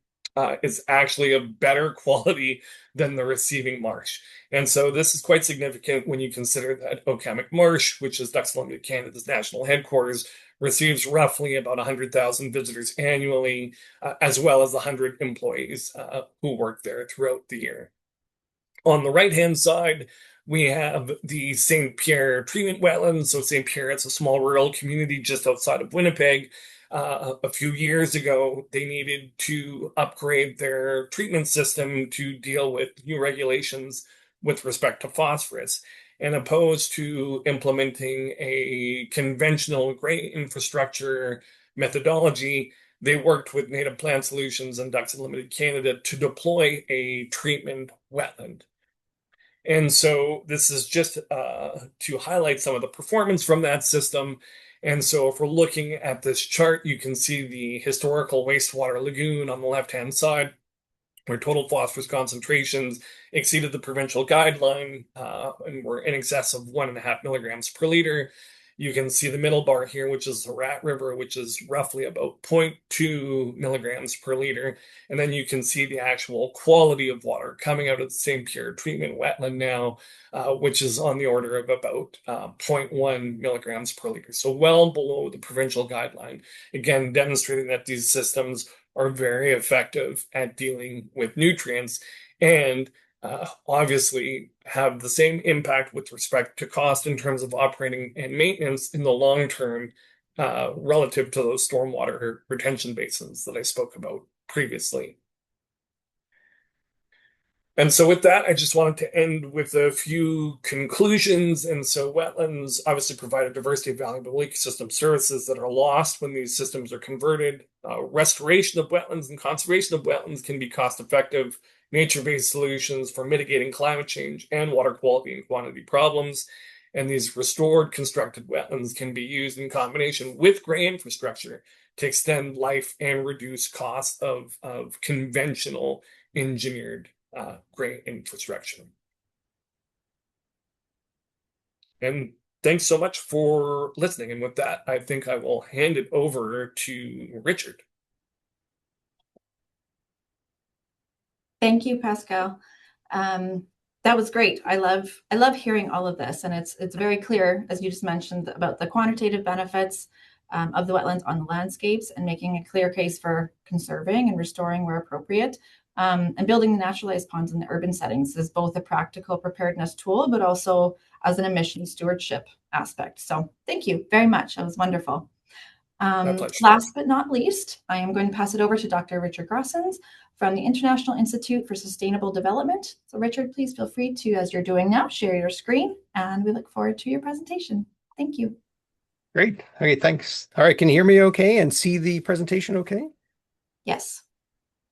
Speaker 3: is actually of better quality than the receiving marsh. And so this is quite significant when you consider that Okamic Marsh, which is Ducks Unlimited Canada's national headquarters, receives roughly about 100,000 visitors annually, as well as 100 employees who work there throughout the year. On the right-hand side, we have the St. Pierre treatment wetlands. So St. Pierre, it's a small rural community just outside of Winnipeg. A few years ago, they needed to upgrade their treatment system to deal with new regulations with respect to phosphorus. And opposed to implementing a conventional gray infrastructure methodology, they worked with Native Plant Solutions and Ducks Unlimited Canada to deploy a treatment wetland. And so this is just to highlight some of the performance from that system. And so if we're looking at this chart, you can see the historical wastewater lagoon on the left-hand side, where total phosphorus concentrations exceeded the provincial guideline and were in excess of 1.5 milligrams per liter. You can see the middle bar here, which is the Rat River, which is roughly about 0.2 milligrams per liter. And then you can see the actual quality of water coming out of the St. Pierre treatment wetland now, which is on the order of about 0.1 milligrams per liter. So well below the provincial guideline. Again, demonstrating that these systems are very effective at dealing with nutrients and obviously have the same impact with respect to cost in terms of operating and maintenance in the long term relative to those stormwater retention basins that I spoke about previously. And so with that, I just wanted to end with a few conclusions. And so wetlands obviously provide a diversity of valuable ecosystem services that are lost when these systems are converted. Restoration of wetlands and conservation of wetlands can be cost-effective, nature-based solutions for mitigating climate change and water quality and quantity problems. And these restored constructed wetlands can be used in combination with gray infrastructure to extend life and reduce costs of conventional engineered gray infrastructure. And thanks so much for listening. And with that, I think I will hand it over to Richard.
Speaker 1: Thank you, Pascal. That was great. I love hearing all of this, and it's very clear, as you just mentioned, about the quantitative benefits of the wetlands on the landscapes, and making a clear case for conserving and restoring where appropriate, and building the naturalized ponds in the urban settings is both a practical preparedness tool, but also as an emission stewardship aspect. So thank you very much. That was wonderful. Last but not least, I am going to pass it over to Dr. Richard Grossens from the International Institute for Sustainable Development. So Richard, please feel free to, as you're doing now, share your screen, and we look forward to your presentation. Thank you.
Speaker 4: Great. Okay, thanks. All right, can you hear me okay and see the presentation okay?
Speaker 1: Yes.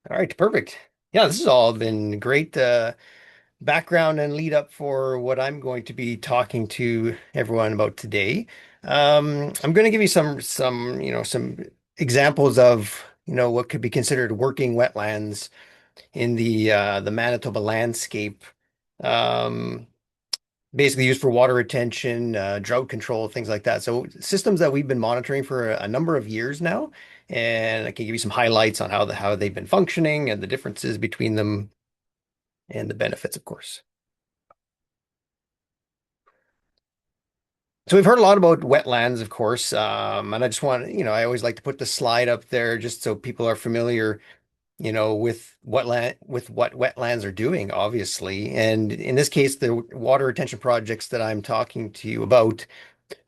Speaker 4: All right, perfect. Yeah, this has all been great background and lead up for what I'm going to be talking to everyone about today. I'm going to give you some examples of what could be considered working wetlands in the Manitoba landscape, basically used for water retention, drought control, things like that. So systems that we've been monitoring for a number of years now, and I can give you some highlights on how they've been functioning and the differences between them and the benefits, of course. So we've heard a lot about wetlands, of course, and I just want, I always like to put the slide up there just so people are familiar with what wetlands are doing, obviously. And in this case, the water retention projects that I'm talking to you about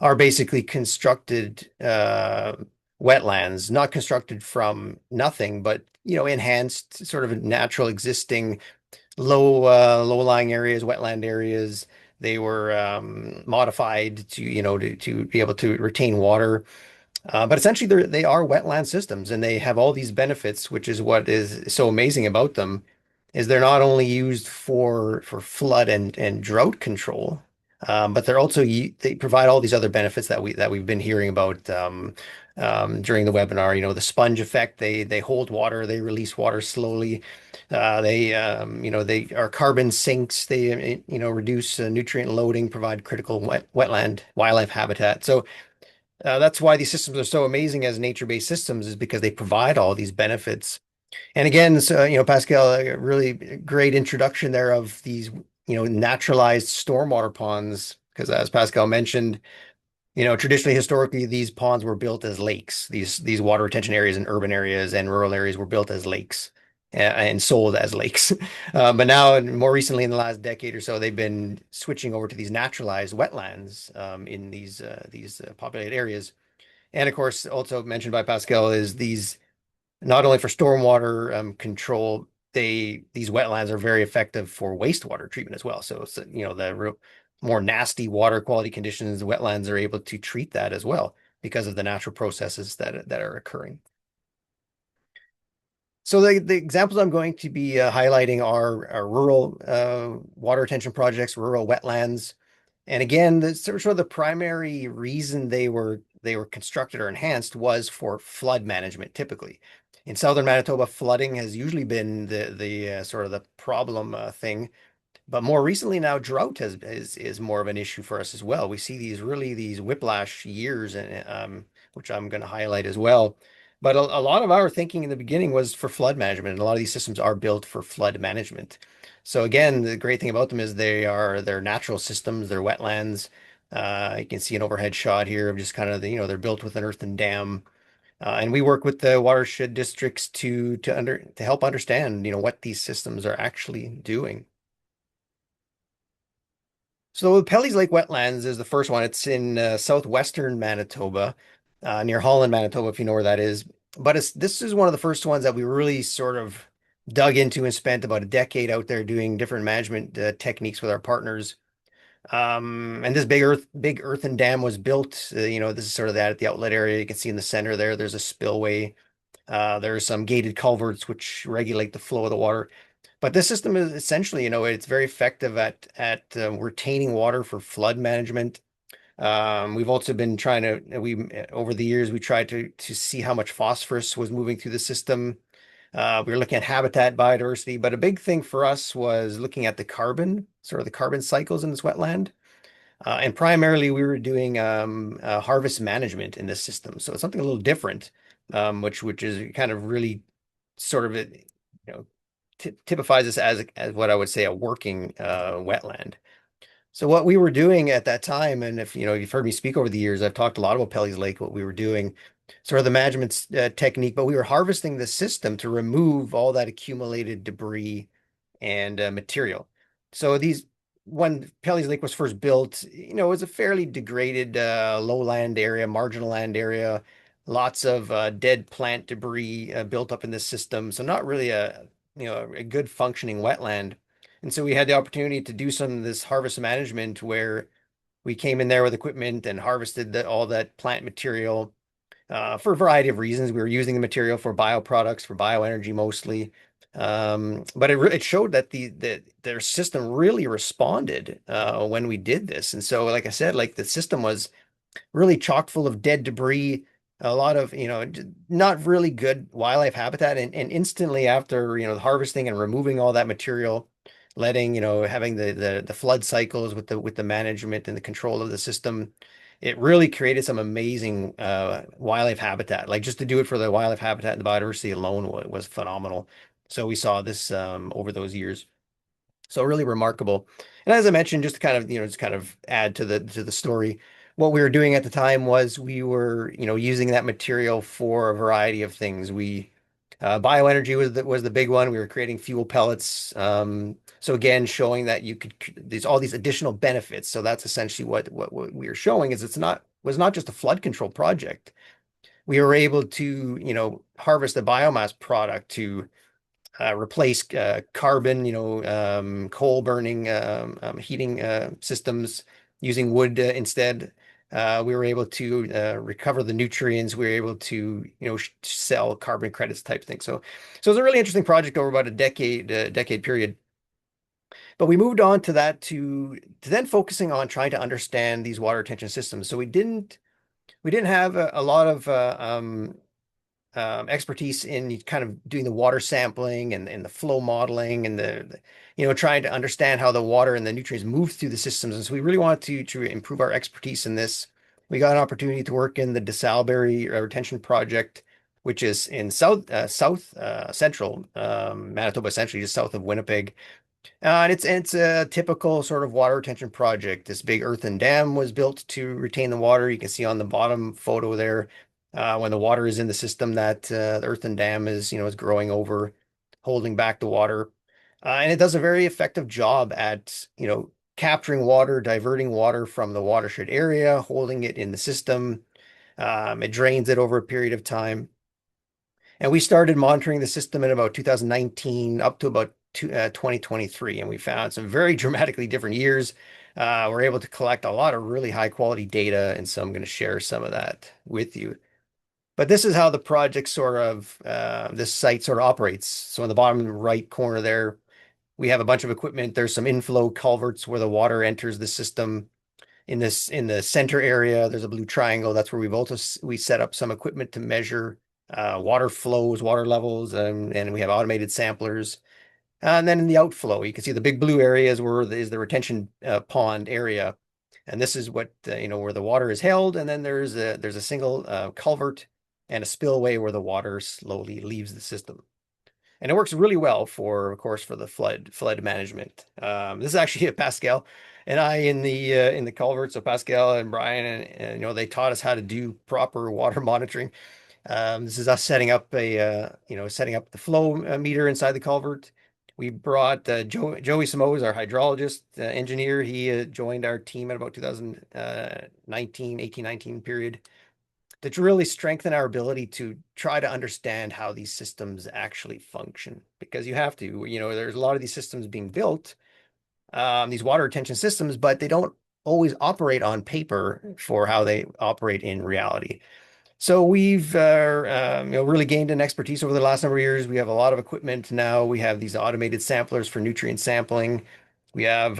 Speaker 4: are basically constructed wetlands, not constructed from nothing, but enhanced sort of natural existing low-lying areas, wetland areas. They were modified to be able to retain water. But essentially, they are wetland systems, and they have all these benefits, which is what is so amazing about them, is they're not only used for flood and drought control, but they provide all these other benefits that we've been hearing about during the webinar. The sponge effect. They hold water. They release water slowly. They are carbon sinks. They reduce nutrient loading, provide critical wetland wildlife habitat. So. That's why these systems are so amazing as nature-based systems, is because they provide all these benefits. And again, so, Pascal, a really great introduction there of these, naturalized stormwater ponds, because as Pascal mentioned, traditionally, historically, these ponds were built as lakes. These water retention areas in urban areas and rural areas were built as lakes and sold as lakes. But now, and more recently, in the last decade or so, they've been switching over to these naturalized wetlands in these populated areas. And of course, also mentioned by Pascal is these not only for stormwater control, these wetlands are very effective for wastewater treatment as well. So, the real more nasty water quality conditions, the wetlands are able to treat that as well because of the natural processes that are occurring. So the examples I'm going to be highlighting are rural water retention projects, rural wetlands. And again, the sort of the primary reason they were constructed or enhanced was for flood management, typically. In southern Manitoba, flooding has usually been the sort of the problem thing. But more recently now, drought is more of an issue for us as well. We see these whiplash years, and which I'm going to highlight as well. But a lot of our thinking in the beginning was for flood management, and a lot of these systems are built for flood management. So again, the great thing about them is they're natural systems, they're wetlands. You can see an overhead shot here of just kind of they're built with an earthen dam. And we work with the watershed districts to help understand what these systems are actually doing. So the Pelly's Lake Wetlands is the first one. It's in southwestern Manitoba, near Holland, Manitoba, if you know where that is. But this is one of the first ones that we really sort of dug into and spent about a decade out there doing different management techniques with our partners. And this big earthen dam was built. This is sort of that at the outlet area. You can see in the center there. There's a spillway. There's some gated culverts which regulate the flow of the water. But this system is essentially, it's very effective at retaining water for flood management. We've also been trying to over the years we tried to see how much phosphorus was moving through the system. We were looking at habitat biodiversity, but a big thing for us was looking at the carbon, sort of the carbon cycles in this wetland. And primarily we were doing harvest management in this system. So it's something a little different, which is kind of really sort of typifies this as what I would say a working wetland. So what we were doing at that time, and if you've heard me speak over the years, I've talked a lot about Pelly's Lake, what we were doing, sort of the management technique, but we were harvesting the system to remove all that accumulated debris and material. So when Pelly's Lake was first built, it was a fairly degraded lowland area, marginal land area, lots of dead plant debris built up in this system. So not really a good functioning wetland. And so we had the opportunity to do some of this harvest management where we came in there with equipment and harvested all that plant material for a variety of reasons. We were using the material for bioproducts, for bioenergy mostly. But it showed that their system really responded when we did this. And so, like I said, like the system was really chock full of dead debris, a lot of, not really good wildlife habitat. And instantly after, the harvesting and removing all that material, letting, having the flood cycles with the management and the control of the system, it really created some amazing wildlife habitat. Like just to do it for the wildlife habitat and the biodiversity alone was phenomenal. So we saw this over those years. So really remarkable. And as I mentioned, just to kind of, just kind of add to the story, what we were doing at the time was we were, using that material for a variety of things. We Bioenergy was the big one. We were creating fuel pellets. So again, showing that there's all these additional benefits. So that's essentially what we were showing is was not just a flood control project. We were able to, harvest the biomass product to replace carbon, coal burning heating systems using wood instead. We were able to recover the nutrients. We were able to, sell carbon credits type thing. So it was a really interesting project over about a decade period. But we moved on to that to then focusing on trying to understand these water retention systems. So we didn't have a lot of expertise in kind of doing the water sampling and the flow modeling and trying to understand how the water and the nutrients move through the systems. And so we really wanted to improve our expertise in this. We got an opportunity to work in the DeSalbury retention project, which is in south central Manitoba, essentially just south of Winnipeg. And it's a typical sort of water retention project. This big earthen dam was built to retain the water. You can see on the bottom photo there, when the water is in the system, that the earthen dam is growing over, holding back the water. And it does a very effective job at, capturing water, diverting water from the watershed area, holding it in the system. It drains it over a period of time. And we started monitoring the system in about 2019 up to about 2023, and we found some very dramatically different years. We're able to collect a lot of really high quality data, and so I'm going to share some of that with you. But this is how the project this site sort of operates. So in the bottom right corner there, we have a bunch of equipment. There's some inflow culverts where the water enters the system. In the center area, there's a blue triangle. That's where we set up some equipment to measure water flows, water levels, and we have automated samplers. And then in the outflow, you can see the big blue areas is the retention pond area. And this is what, where the water is held. And then there's a single culvert and a spillway where the water slowly leaves the system. And it works really well of course, for the flood management. This is actually Pascal and I in the culvert. So Pascal and Brian, and they taught us how to do proper water monitoring. This is us setting up setting up the flow meter inside the culvert. We brought Joey Simoes, our hydrologist engineer. He joined our team at about 2019 period to really strengthen our ability to try to understand how these systems actually function. Because you have to, there's a lot of these systems being built, these water retention systems, but they don't always operate on paper for how they operate in reality. So we've really gained an expertise over the last number of years. We have a lot of equipment now. We have these automated samplers for nutrient sampling. We have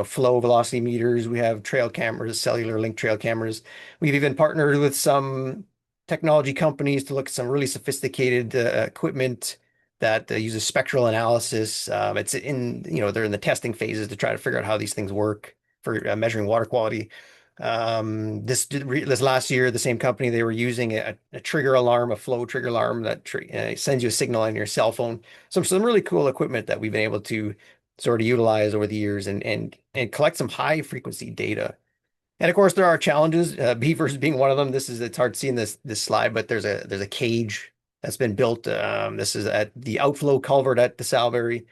Speaker 4: flow velocity meters. We have trail cameras, cellular link trail cameras. We've even partnered with some technology companies to look at some really sophisticated equipment that uses spectral analysis. They're in the testing phases to try to figure out how these things work for measuring water quality. This last year, the same company, they were using a trigger alarm, a flow trigger alarm that sends you a signal on your cell phone. Some really cool equipment that we've been able to sort of utilize over the years and collect some high frequency data. And of course, there are challenges, beavers being one of them. It's hard to see in this slide, but there's a cage that's been built. This is at the outflow culvert at DeSalbury,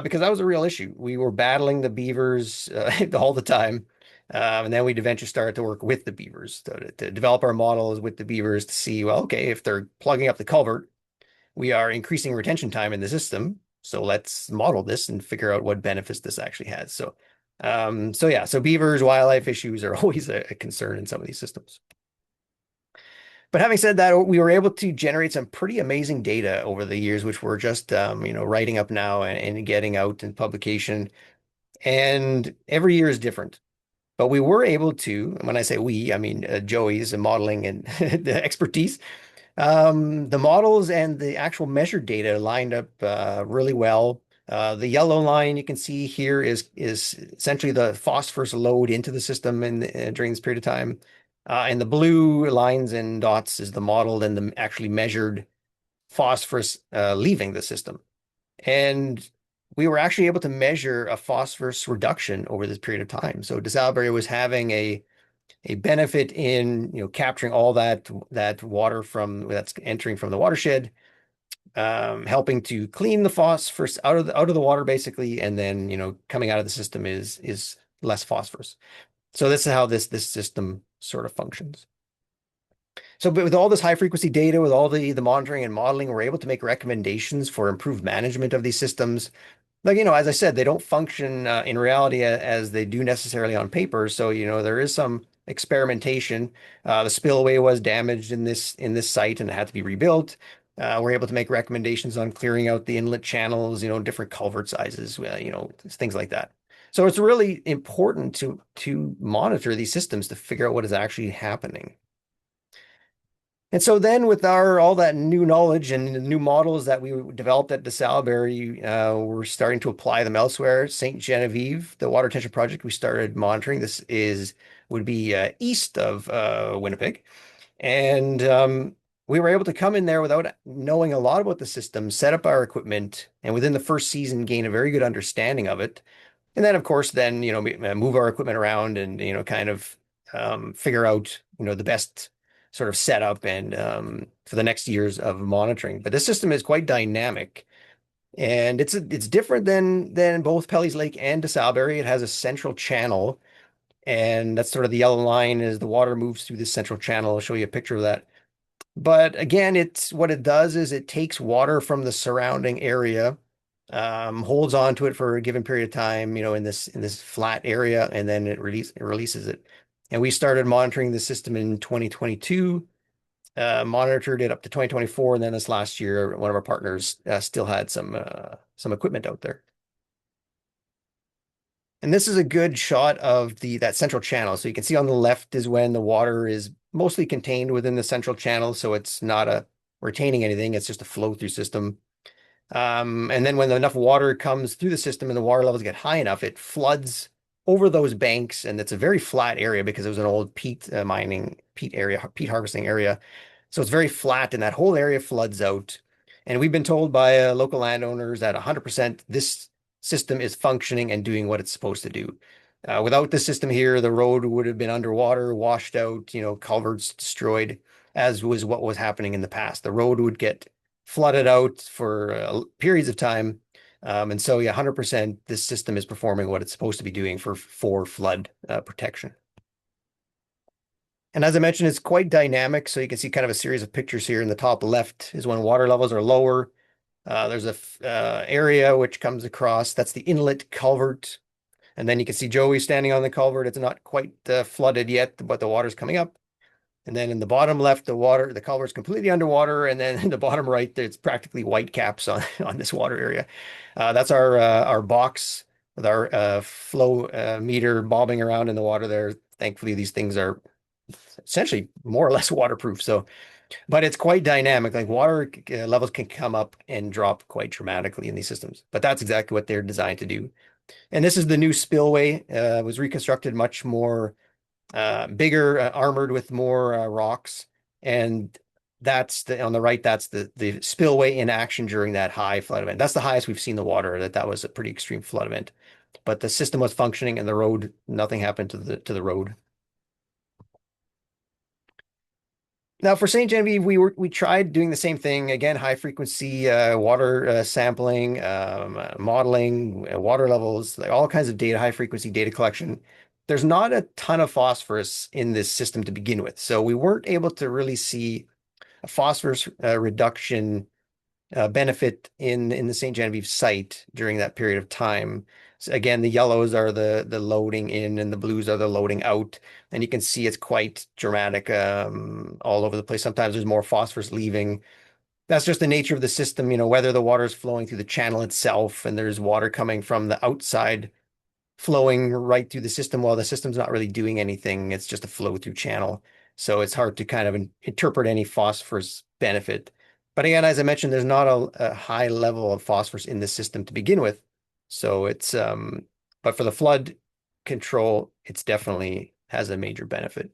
Speaker 4: because that was a real issue. We were battling the beavers all the time. And then we'd eventually start to work with the beavers to develop our models with the beavers to see, well, okay, if they're plugging up the culvert, we are increasing retention time in the system. So let's model this and figure out what benefits this actually has. So beavers, wildlife issues are always a concern in some of these systems. But having said that, we were able to generate some pretty amazing data over the years, which we're just writing up now and getting out in publication. And every year is different. But we were able to, when I say we, I mean Joey's modeling and the expertise. The models and the actual measured data lined up really well. The yellow line you can see here is essentially the phosphorus load into the system during this period of time. And the blue lines and dots is the modeled and the actually measured phosphorus leaving the system. And we were actually able to measure a phosphorus reduction over this period of time. So DeSalbury was having a benefit in capturing all that water that's entering from the watershed. helping to clean the phosphorus out of the water basically, and then coming out of the system is less phosphorus. So this is how this system sort of functions. So but with all this high frequency data, with all the monitoring and modeling, we're able to make recommendations for improved management of these systems. Like, as I said, they don't function in reality as they do necessarily on paper. So, there is some experimentation. The spillway was damaged in this site and it had to be rebuilt. We're able to make recommendations on clearing out the inlet channels, different culvert sizes, things like that. So it's really important to monitor these systems to figure out what is actually happening. And so then with all that new knowledge and the new models that we developed at DeSalleberry, we're starting to apply them elsewhere. St. Genevieve, the water retention project we started monitoring, would be east of Winnipeg. And we were able to come in there without knowing a lot about the system, set up our equipment, and within the first season gain a very good understanding of it. And then, of course, then, move our equipment around and, kind of figure out, the best sort of setup and for the next years of monitoring. But this system is quite dynamic, and it's different than both Pelly's Lake and DeSalleberry. It has a central channel, and that's sort of the yellow line as the water moves through this central channel. I'll show you a picture of that. But again, what it does is it takes water from the surrounding area, holds on to it for a given period of time, in this flat area, and then it releases it. And we started monitoring the system in 2022, monitored it up to 2024, and then this last year, one of our partners still had some equipment out there. And this is a good shot of that central channel. So you can see on the left is when the water is mostly contained within the central channel, so it's not retaining anything, it's just a flow-through system. And then when enough water comes through the system and the water levels get high enough, it floods over those banks, and it's a very flat area because it was an old peat harvesting area. So it's very flat, and that whole area floods out. And we've been told by local landowners that 100% this system is functioning and doing what it's supposed to do. Without the system here, the road would have been underwater, washed out, culverts destroyed, as was what was happening in the past. The road would get flooded out for periods of time. And so, yeah, 100% this system is performing what it's supposed to be doing for flood protection. And as I mentioned, it's quite dynamic. So you can see kind of a series of pictures here. In the top left is when water levels are lower. There's a area which comes across. That's the inlet culvert. And then you can see Joey standing on the culvert. It's not quite flooded yet, but the water's coming up. And then in the bottom left, the culvert's completely underwater. And then in the bottom right, it's practically white caps on this water area. That's our box with our flow meter bobbing around in the water there. Thankfully, these things are essentially more or less waterproof. But it's quite dynamic. Like water levels can come up and drop quite dramatically in these systems. But that's exactly what they're designed to do. And this is the new spillway. It was reconstructed much more bigger, armored with more rocks. And on the right, that's the spillway in action during that high flood event. That's the highest we've seen the water. That was a pretty extreme flood event. But the system was functioning, and the road, nothing happened to the road. Now for St. Genevieve, we tried doing the same thing again, high frequency water sampling, modeling, water levels, like all kinds of data, high frequency data collection. There's not a ton of phosphorus in this system to begin with, so we weren't able to really see a phosphorus reduction benefit in the St. Genevieve site during that period of time. So again, the yellows are the loading in and the blues are the loading out. And you can see it's quite dramatic all over the place. Sometimes there's more phosphorus leaving. That's just the nature of the system, whether the water is flowing through the channel itself and there's water coming from the outside flowing right through the system while the system's not really doing anything. It's just a flow through channel. So it's hard to kind of interpret any phosphorus benefit. But again, as I mentioned, there's not a high level of phosphorus in the system to begin with. So it's, but for the flood control, it's definitely has a major benefit.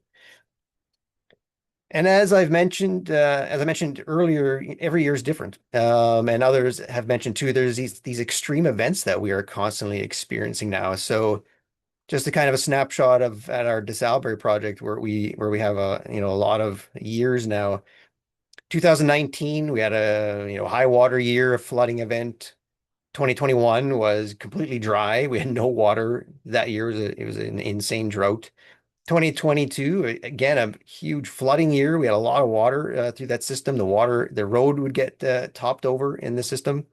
Speaker 4: And as I mentioned earlier, every year is different. And others have mentioned too, there's these extreme events that we are constantly experiencing now. So just a kind of a snapshot at our DeSalleberry project where we have a lot of years now. 2019, we had a high water year, a flooding event. 2021 was completely dry. We had no water that year. It was an insane drought. 2022, again, a huge flooding year. We had a lot of water through that system. The road would get topped over in the system.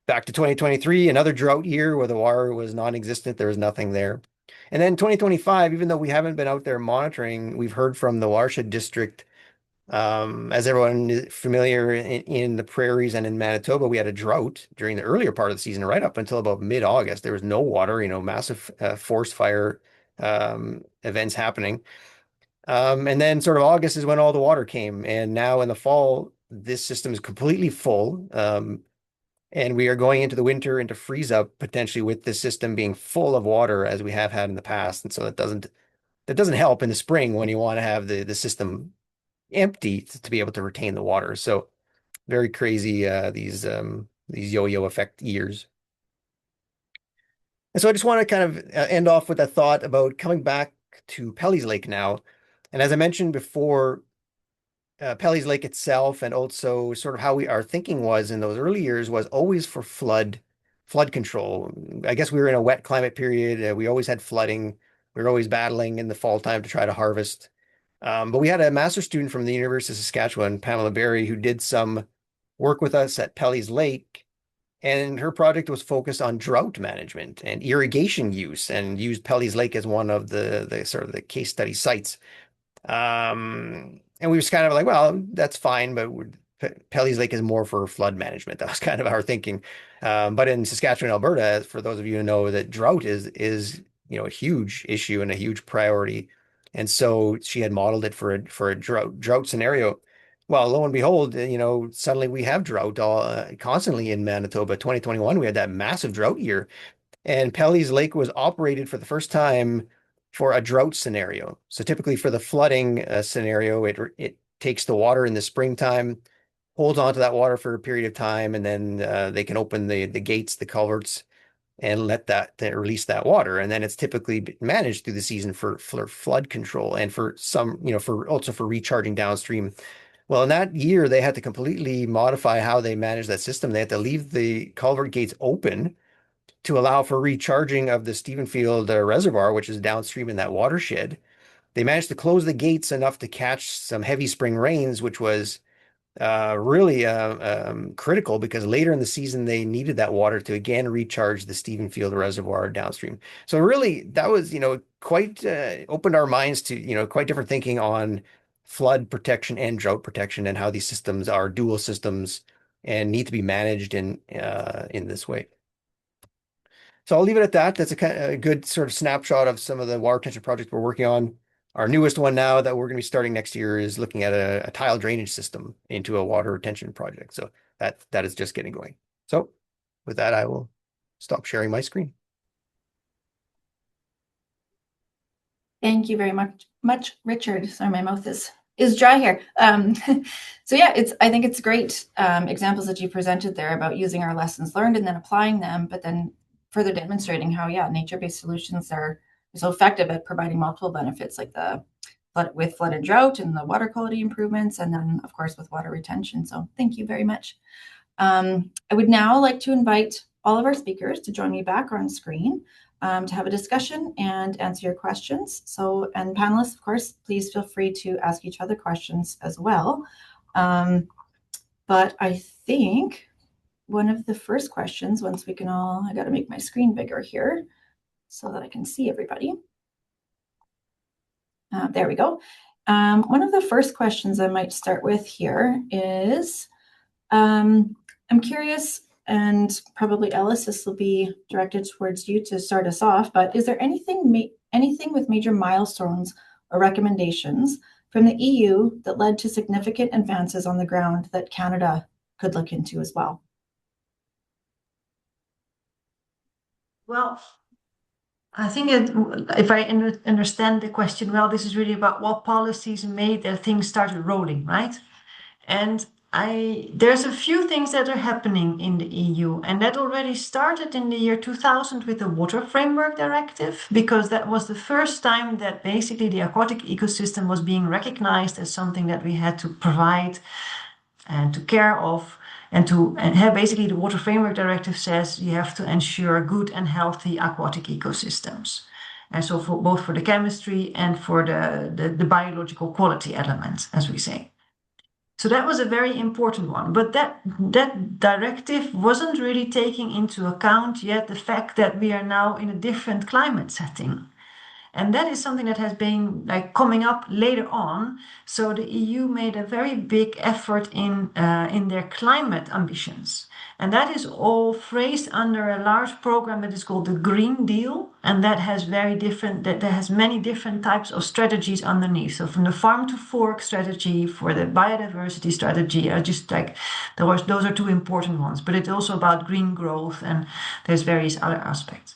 Speaker 4: Back to 2023, another drought year where the water was non-existent. There was nothing there. And then 2025, even though we haven't been out there monitoring, we've heard from the watershed district. As everyone is familiar in the prairies and in Manitoba, we had a drought during the earlier part of the season, right up until about mid-August. There was no water, massive forest fire events happening. And then sort of August is when all the water came. And now in the fall, this system is completely full. And we are going into the winter into freeze up potentially with this system being full of water as we have had in the past. And so that doesn't help in the spring when you want to have the system empty to be able to retain the water. So very crazy these yo-yo effect years. And so I just want to kind of end off with a thought about coming back to Pelly's Lake now. And as I mentioned before, Pelly's Lake itself and also sort of how our thinking was in those early years was always for flood control. I guess we were in a wet climate period. We always had flooding. We were always battling in the fall time to try to harvest. But we had a master's student from the University of Saskatchewan, Pamela Berry, who did some work with us at Pelly's Lake. And her project was focused on drought management and irrigation use and used Pelly's Lake as one of the sort of the case study sites. And we was kind of like, well, that's fine, but Pelly's Lake is more for flood management. That was kind of our thinking. But in Saskatchewan, Alberta, for those of you who know that drought is a huge issue and a huge priority. And so she had modeled it for a drought scenario. Well, lo and behold, suddenly we have drought constantly in Manitoba. 2021, we had that massive drought year. And Pelly's Lake was operated for the first time for a drought scenario. So typically for the flooding scenario, it takes the water in the springtime, holds onto that water for a period of time, and then they can open the gates, the culverts, and let that release that water. And then it's typically managed through the season for flood control and for some, for recharging downstream. Well, in that year, they had to completely modify how they managed that system. They had to leave the culvert gates open to allow for recharging of the Stephenfield Reservoir, which is downstream in that watershed. They managed to close the gates enough to catch some heavy spring rains, which was really critical because later in the season they needed that water to again recharge the Stephenfield Reservoir downstream. So really, that was quite opened our minds to quite different thinking on flood protection and drought protection and how these systems are dual systems and need to be managed in this way. So I'll leave it at that. That's a good sort of snapshot of some of the water retention projects we're working on. Our newest one now that we're going to be starting next year is looking at a tile drainage system into a water retention project. So that is just getting going. So with that, I will stop sharing my screen.
Speaker 1: Thank you very much, Richard. Sorry, my mouth is dry here. So yeah, I think it's great examples that you presented there about using our lessons learned and then applying them, but then further demonstrating how, nature-based solutions are so effective at providing multiple benefits like with flood and drought and the water quality improvements, and then of course with water retention. So thank you very much. I would now like to invite all of our speakers to join me back on screen to have a discussion and answer your questions. So, and panelists, of course, please feel free to ask each other questions as well. But I think one of the first questions, I got to make my screen bigger here so that I can see everybody. There we go. One of the first questions I might start with here is, I'm curious, and probably Ellis, this will be directed towards you to start us off, but is there anything with major milestones or recommendations from the EU that led to significant advances on the ground that Canada could look into as well?
Speaker 2: Well, I think if I understand the question well, this is really about what policies made that things started rolling, right? And there's a few things that are happening in the EU, and that already started in the year 2000 with the Water Framework Directive, because that was the first time that basically the aquatic ecosystem was being recognized as something that we had to provide and to care of, basically the Water Framework Directive says you have to ensure good and healthy aquatic ecosystems. And so for both for the chemistry and for the biological quality elements, as we say. So that was a very important one, but that directive wasn't really taking into account yet the fact that we are now in a different climate setting. And that is something that has been like coming up later on. So the EU made a very big effort in their climate ambitions. And that is all phrased under a large program that is called the Green Deal. And that has many different types of strategies underneath. So from the farm to fork strategy for the biodiversity strategy, are just like those are two important ones. But it's also about green growth, and there's various other aspects.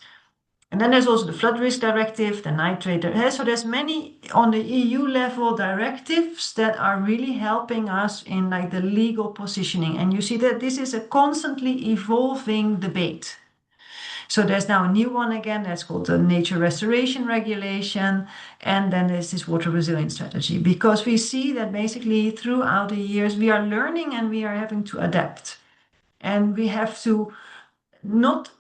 Speaker 2: And then there's also the flood risk directive, the nitrate. So there's many on the EU level directives that are really helping us in like the legal positioning. And you see that this is a constantly evolving debate. So there's now a new one again that's called the Nature Restoration Regulation. And then there's this water resilience strategy, because we see that basically throughout the years we are learning and we are having to adapt. And we have to not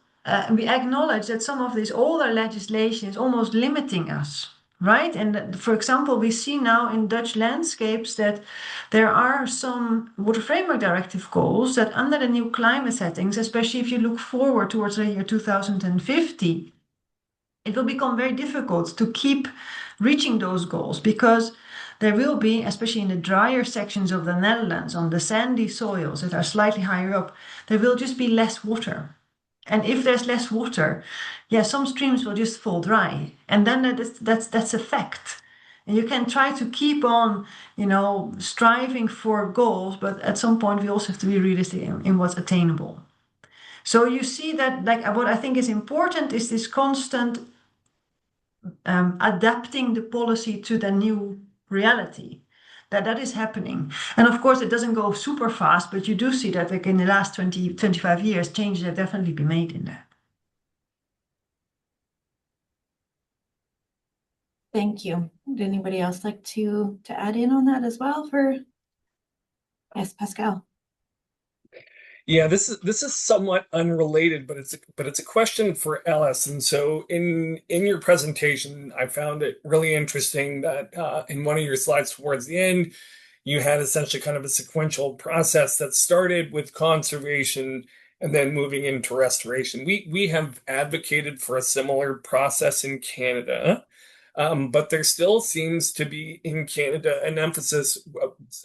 Speaker 2: we acknowledge that some of this older legislation is almost limiting us, right? And for example, we see now in Dutch landscapes that there are some Water Framework Directive goals that under the new climate settings, especially if you look forward towards the year 2050, it will become very difficult to keep reaching those goals, because there will be, especially in the drier sections of the Netherlands, on the sandy soils that are slightly higher up, there will just be less water. And if there's less water, some streams will just fall dry. And then that's a fact. And you can try to keep on, striving for goals, but at some point we also have to be realistic in what's attainable. So you see that, like, what I think is important is this constant adapting the policy to the new reality. That is happening. And of course, it doesn't go super fast, but you do see that like in the last 20, 25 years, changes have definitely been made in that.
Speaker 1: Thank you. Would anybody else like to add in on that as well Yes, Pascal.
Speaker 3: Yeah, this is somewhat unrelated, but it's a question for Ellis. And so in your presentation, I found it really interesting that in one of your slides towards the end, you had essentially kind of a sequential process that started with conservation and then moving into restoration. We have advocated for a similar process in Canada. But there still seems to be in Canada an emphasis.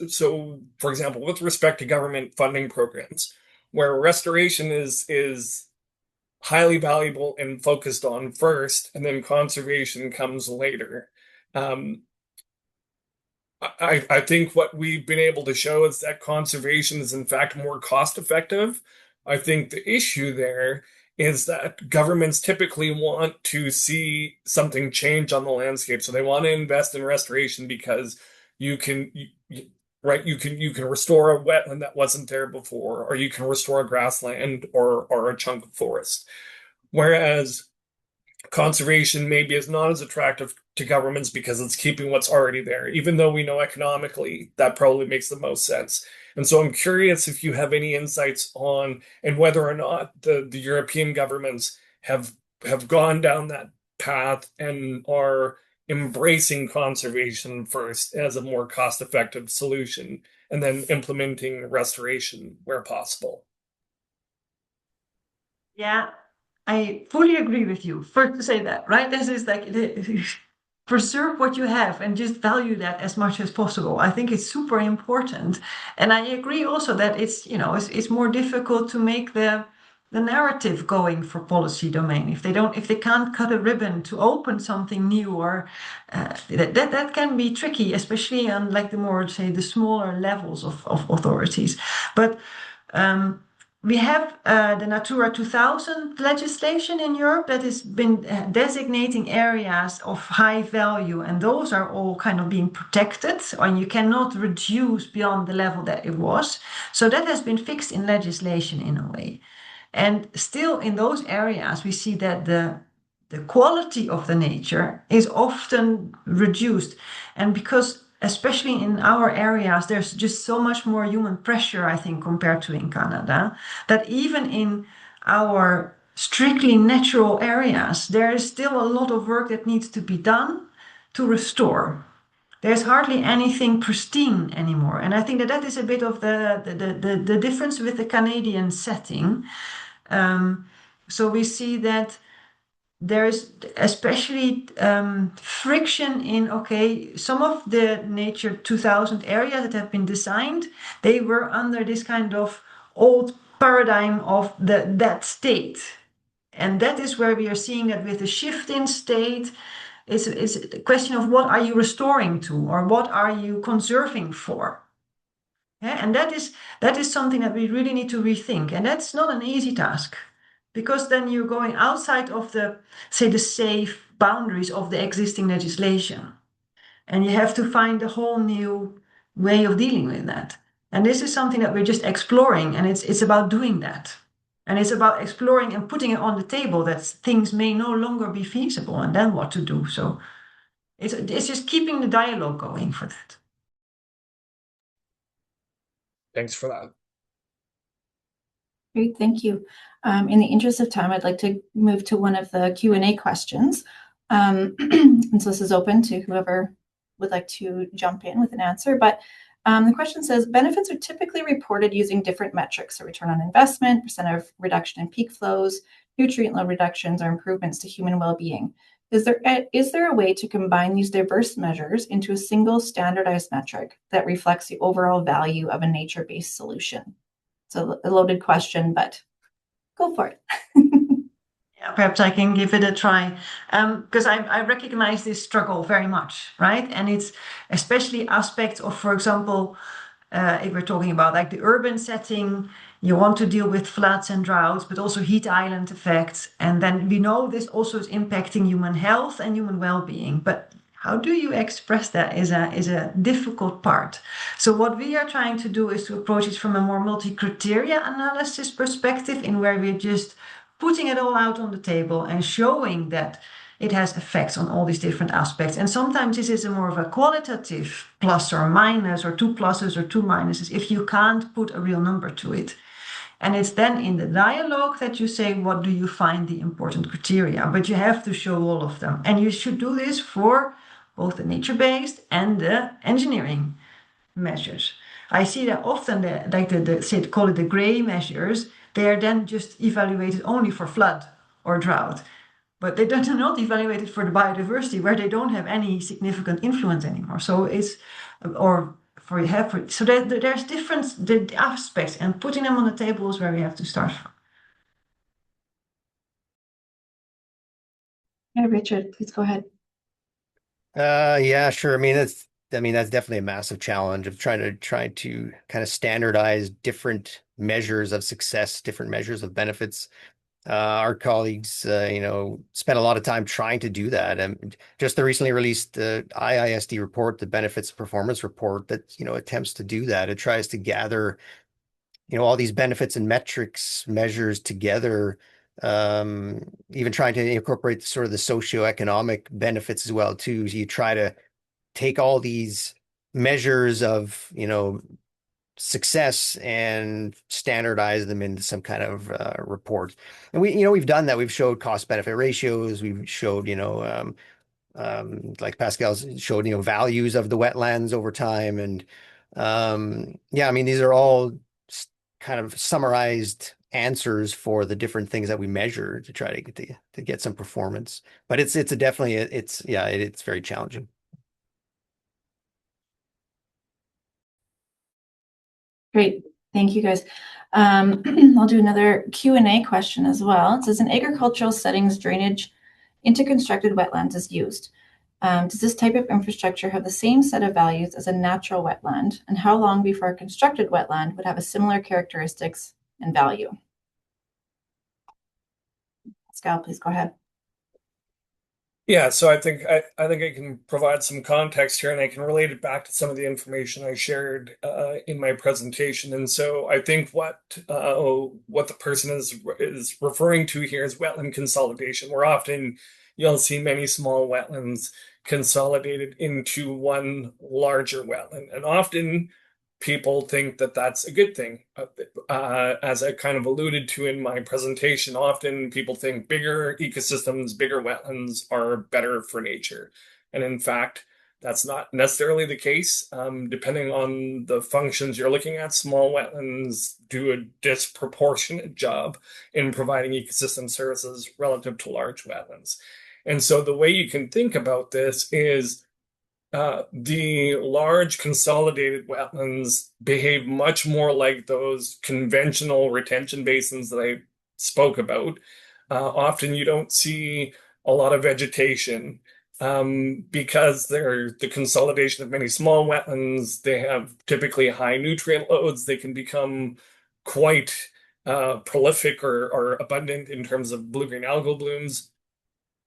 Speaker 3: So, for example, with respect to government funding programs, where restoration is highly valuable and focused on first, and then conservation comes later. I think what we've been able to show is that conservation is in fact more cost effective. I think the issue there is that governments typically want to see something change on the landscape. So they want to invest in restoration because you can restore a wetland that wasn't there before, or you can restore a grassland or a chunk of forest. Whereas conservation maybe is not as attractive to governments because it's keeping what's already there, even though we know economically that probably makes the most sense. And so I'm curious if you have any insights on and whether or not the European governments have gone down that path and are embracing conservation first as a more cost-effective solution and then implementing restoration where possible.
Speaker 2: Yeah, I fully agree with you. First to say that, right? This is like preserve what you have and just value that as much as possible. I think it's super important. And I agree also that it's more difficult to make the narrative going for policy domain. If they can't cut a ribbon to open something new, or that can be tricky, especially on like the more, say, the smaller levels of authorities. But we have the Natura 2000 legislation in Europe that has been designating areas of high value, and those are all kind of being protected, and you cannot reduce beyond the level that it was. So that has been fixed in legislation in a way. And still in those areas, we see that the quality of the nature is often reduced. And because especially in our areas, there's just so much more human pressure, I think, compared to in Canada, that even in our strictly natural areas, there is still a lot of work that needs to be done to restore. There's hardly anything pristine anymore. And I think that that is a bit of the difference with the Canadian setting. So we see that there's especially friction in, okay, some of the Nature 2000 areas that have been designed, they were under this kind of old paradigm of that state. And that is where we are seeing that with the shift in state, it's a question of what are you restoring to or what are you conserving for? Yeah, and that is something that we really need to rethink. And that's not an easy task because then you're going outside of the, say, the safe boundaries of the existing legislation. And you have to find a whole new way of dealing with that. And this is something that we're just exploring, and it's about doing that. And it's about exploring and putting it on the table that things may no longer be feasible and then what to do. So it's just keeping the dialogue going for that.
Speaker 3: Thanks for that.
Speaker 1: Great, thank you. In the interest of time, I'd like to move to one of the Q&A questions. And so this is open to whoever would like to jump in with an answer. But the question says, benefits are typically reported using different metrics, so return on investment, percent of reduction in peak flows, nutrient load reductions, or improvements to human well-being. Is there a way to combine these diverse measures into a single standardized metric that reflects the overall value of a nature-based solution? So a loaded question, but go for it.
Speaker 2: Yeah, perhaps I can give it a try because I recognize this struggle very much, right? And it's especially aspects of, for example, if we're talking about like the urban setting, you want to deal with floods and droughts, but also heat island effects. And then we know this also is impacting human health and human well-being. But how do you express that is a difficult part. So what we are trying to do is to approach it from a more multi-criteria analysis perspective, in where we're just putting it all out on the table and showing that it has effects on all these different aspects. And sometimes this is a more of a qualitative plus or minus, or two pluses or two minuses, if you can't put a real number to it. And it's then in the dialogue that you say, what do you find the important criteria? But you have to show all of them. And you should do this for both the nature-based and the engineering measures. I see that often, say, call it the gray measures, they are then just evaluated only for flood or drought. But they're not evaluated for the biodiversity, where they don't have any significant influence anymore. So it's, or so there's different the aspects, and putting them on the table is where we have to start from.
Speaker 1: Yeah, Richard, please go ahead.
Speaker 4: Yeah, sure. I mean, that's definitely a massive challenge of trying to kind of standardize different measures of success, different measures of benefits. Our colleagues, spent a lot of time trying to do that. And just the recently released IISD report, the Benefits Performance Report, that, attempts to do that. It tries to gather, all these benefits and metrics measures together, even trying to incorporate sort of the socioeconomic benefits as well, too. So you try to take all these measures of, success and standardize them into some kind of report. And we've done that. We've showed cost benefit ratios. We've showed, like Pascal showed, values of the wetlands over time. And these are all kind of summarized answers for the different things that we measure to try to get some performance. But it's very challenging.
Speaker 1: Great, thank you guys. I'll do another Q&A question as well. It says, in agricultural settings, drainage into constructed wetlands is used. Does this type of infrastructure have the same set of values as a natural wetland? And how long before a constructed wetland would have a similar characteristics and value. Pascal, please go ahead.
Speaker 3: Yeah, so I think I can provide some context here, and I can relate it back to some of the information I shared in my presentation. And so I think what the person is referring to here is wetland consolidation, where often you'll see many small wetlands consolidated into one larger wetland, and often people think that that's a good thing. As I kind of alluded to in my presentation, often people think bigger ecosystems, bigger wetlands are better for nature. And in fact, that's not necessarily the case. Depending on the functions you're looking at, small wetlands do a disproportionate job in providing ecosystem services relative to large wetlands. And so the way you can think about this is the large consolidated wetlands behave much more like those conventional retention basins that I spoke about. Often you don't see a lot of vegetation because they're the consolidation of many small wetlands. They have typically high nutrient loads. They can become quite prolific or abundant in terms of blue-green algal blooms.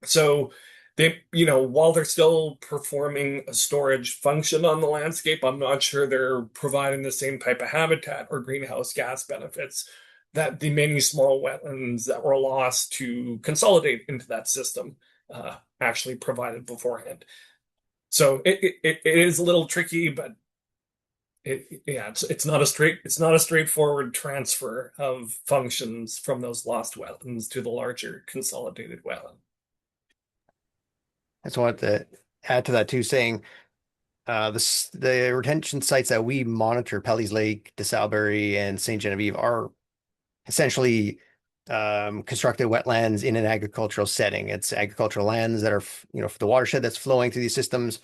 Speaker 3: So they, while they're still performing a storage function on the landscape, I'm not sure they're providing the same type of habitat or greenhouse gas benefits that the many small wetlands that were lost to consolidate into that system actually provided beforehand. So it is a little tricky, but it's not a straightforward transfer of functions from those lost wetlands to the larger consolidated wetland.
Speaker 4: I just wanted to add to that too, saying the retention sites that we monitor, Pelly's Lake, DeSalbury, and St. Genevieve, are essentially constructed wetlands in an agricultural setting. It's agricultural lands that are, for the watershed that's flowing through these systems.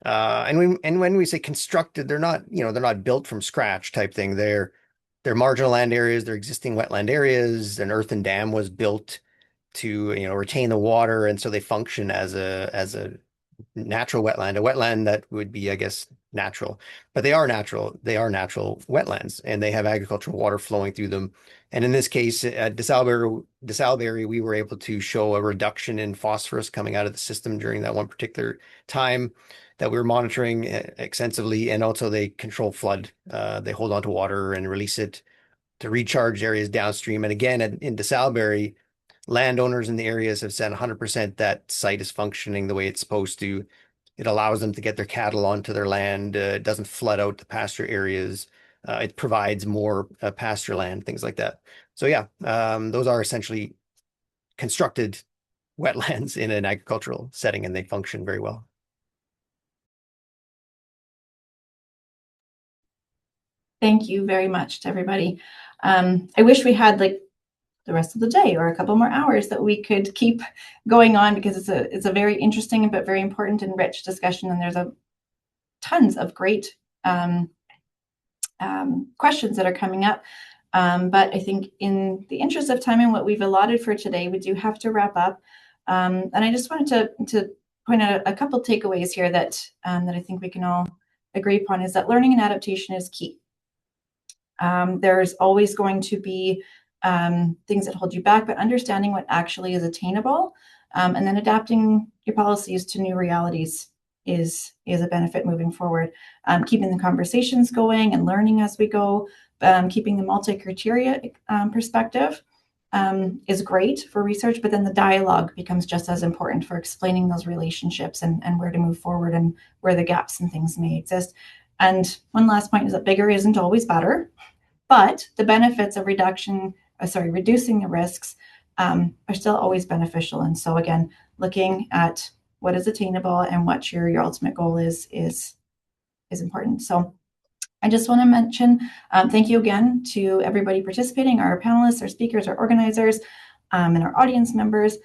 Speaker 4: And when we say constructed, they're not built from scratch type thing. They're marginal land areas, they're existing wetland areas. An earthen dam was built to retain the water, and so they function as a natural wetland, a wetland that would be, I guess, natural, but they are natural wetlands, and they have agricultural water flowing through them. And in this case, at DeSalbury, we were able to show a reduction in phosphorus coming out of the system during that one particular time that we were monitoring extensively. And also they control flood. They hold on to water and release it to recharge areas downstream. And again, in DeSalbury, landowners in the areas have said 100% that site is functioning the way it's supposed to. It allows them to get their cattle onto their land. It doesn't flood out the pasture areas. It provides more pasture land, things like that. So yeah, those are essentially constructed wetlands in an agricultural setting, and they function very well.
Speaker 1: Thank you very much to everybody. I wish we had the rest of the day or a couple more hours that we could keep going on, because it's a very interesting but very important and rich discussion, and there's tons of great questions that are coming up. But I think in the interest of time and what we've allotted for today, we do have to wrap up. And I just wanted to point out a couple takeaways here that I think we can all agree upon, is that learning and adaptation is key. There's always going to be things that hold you back, but understanding what actually is attainable, and then adapting your policies to new realities is a benefit moving forward. Keeping the conversations going and learning as we go, keeping the multi-criteria perspective is great for research, but then the dialogue becomes just as important for explaining those relationships and where to move forward and where the gaps and things may exist. And one last point is that bigger isn't always better, but the benefits of reducing the risks are still always beneficial. And so again, looking at what is attainable and what your ultimate goal is important. So I just want to mention, thank you again to everybody participating, our panelists, our speakers, our organizers, and our audience members.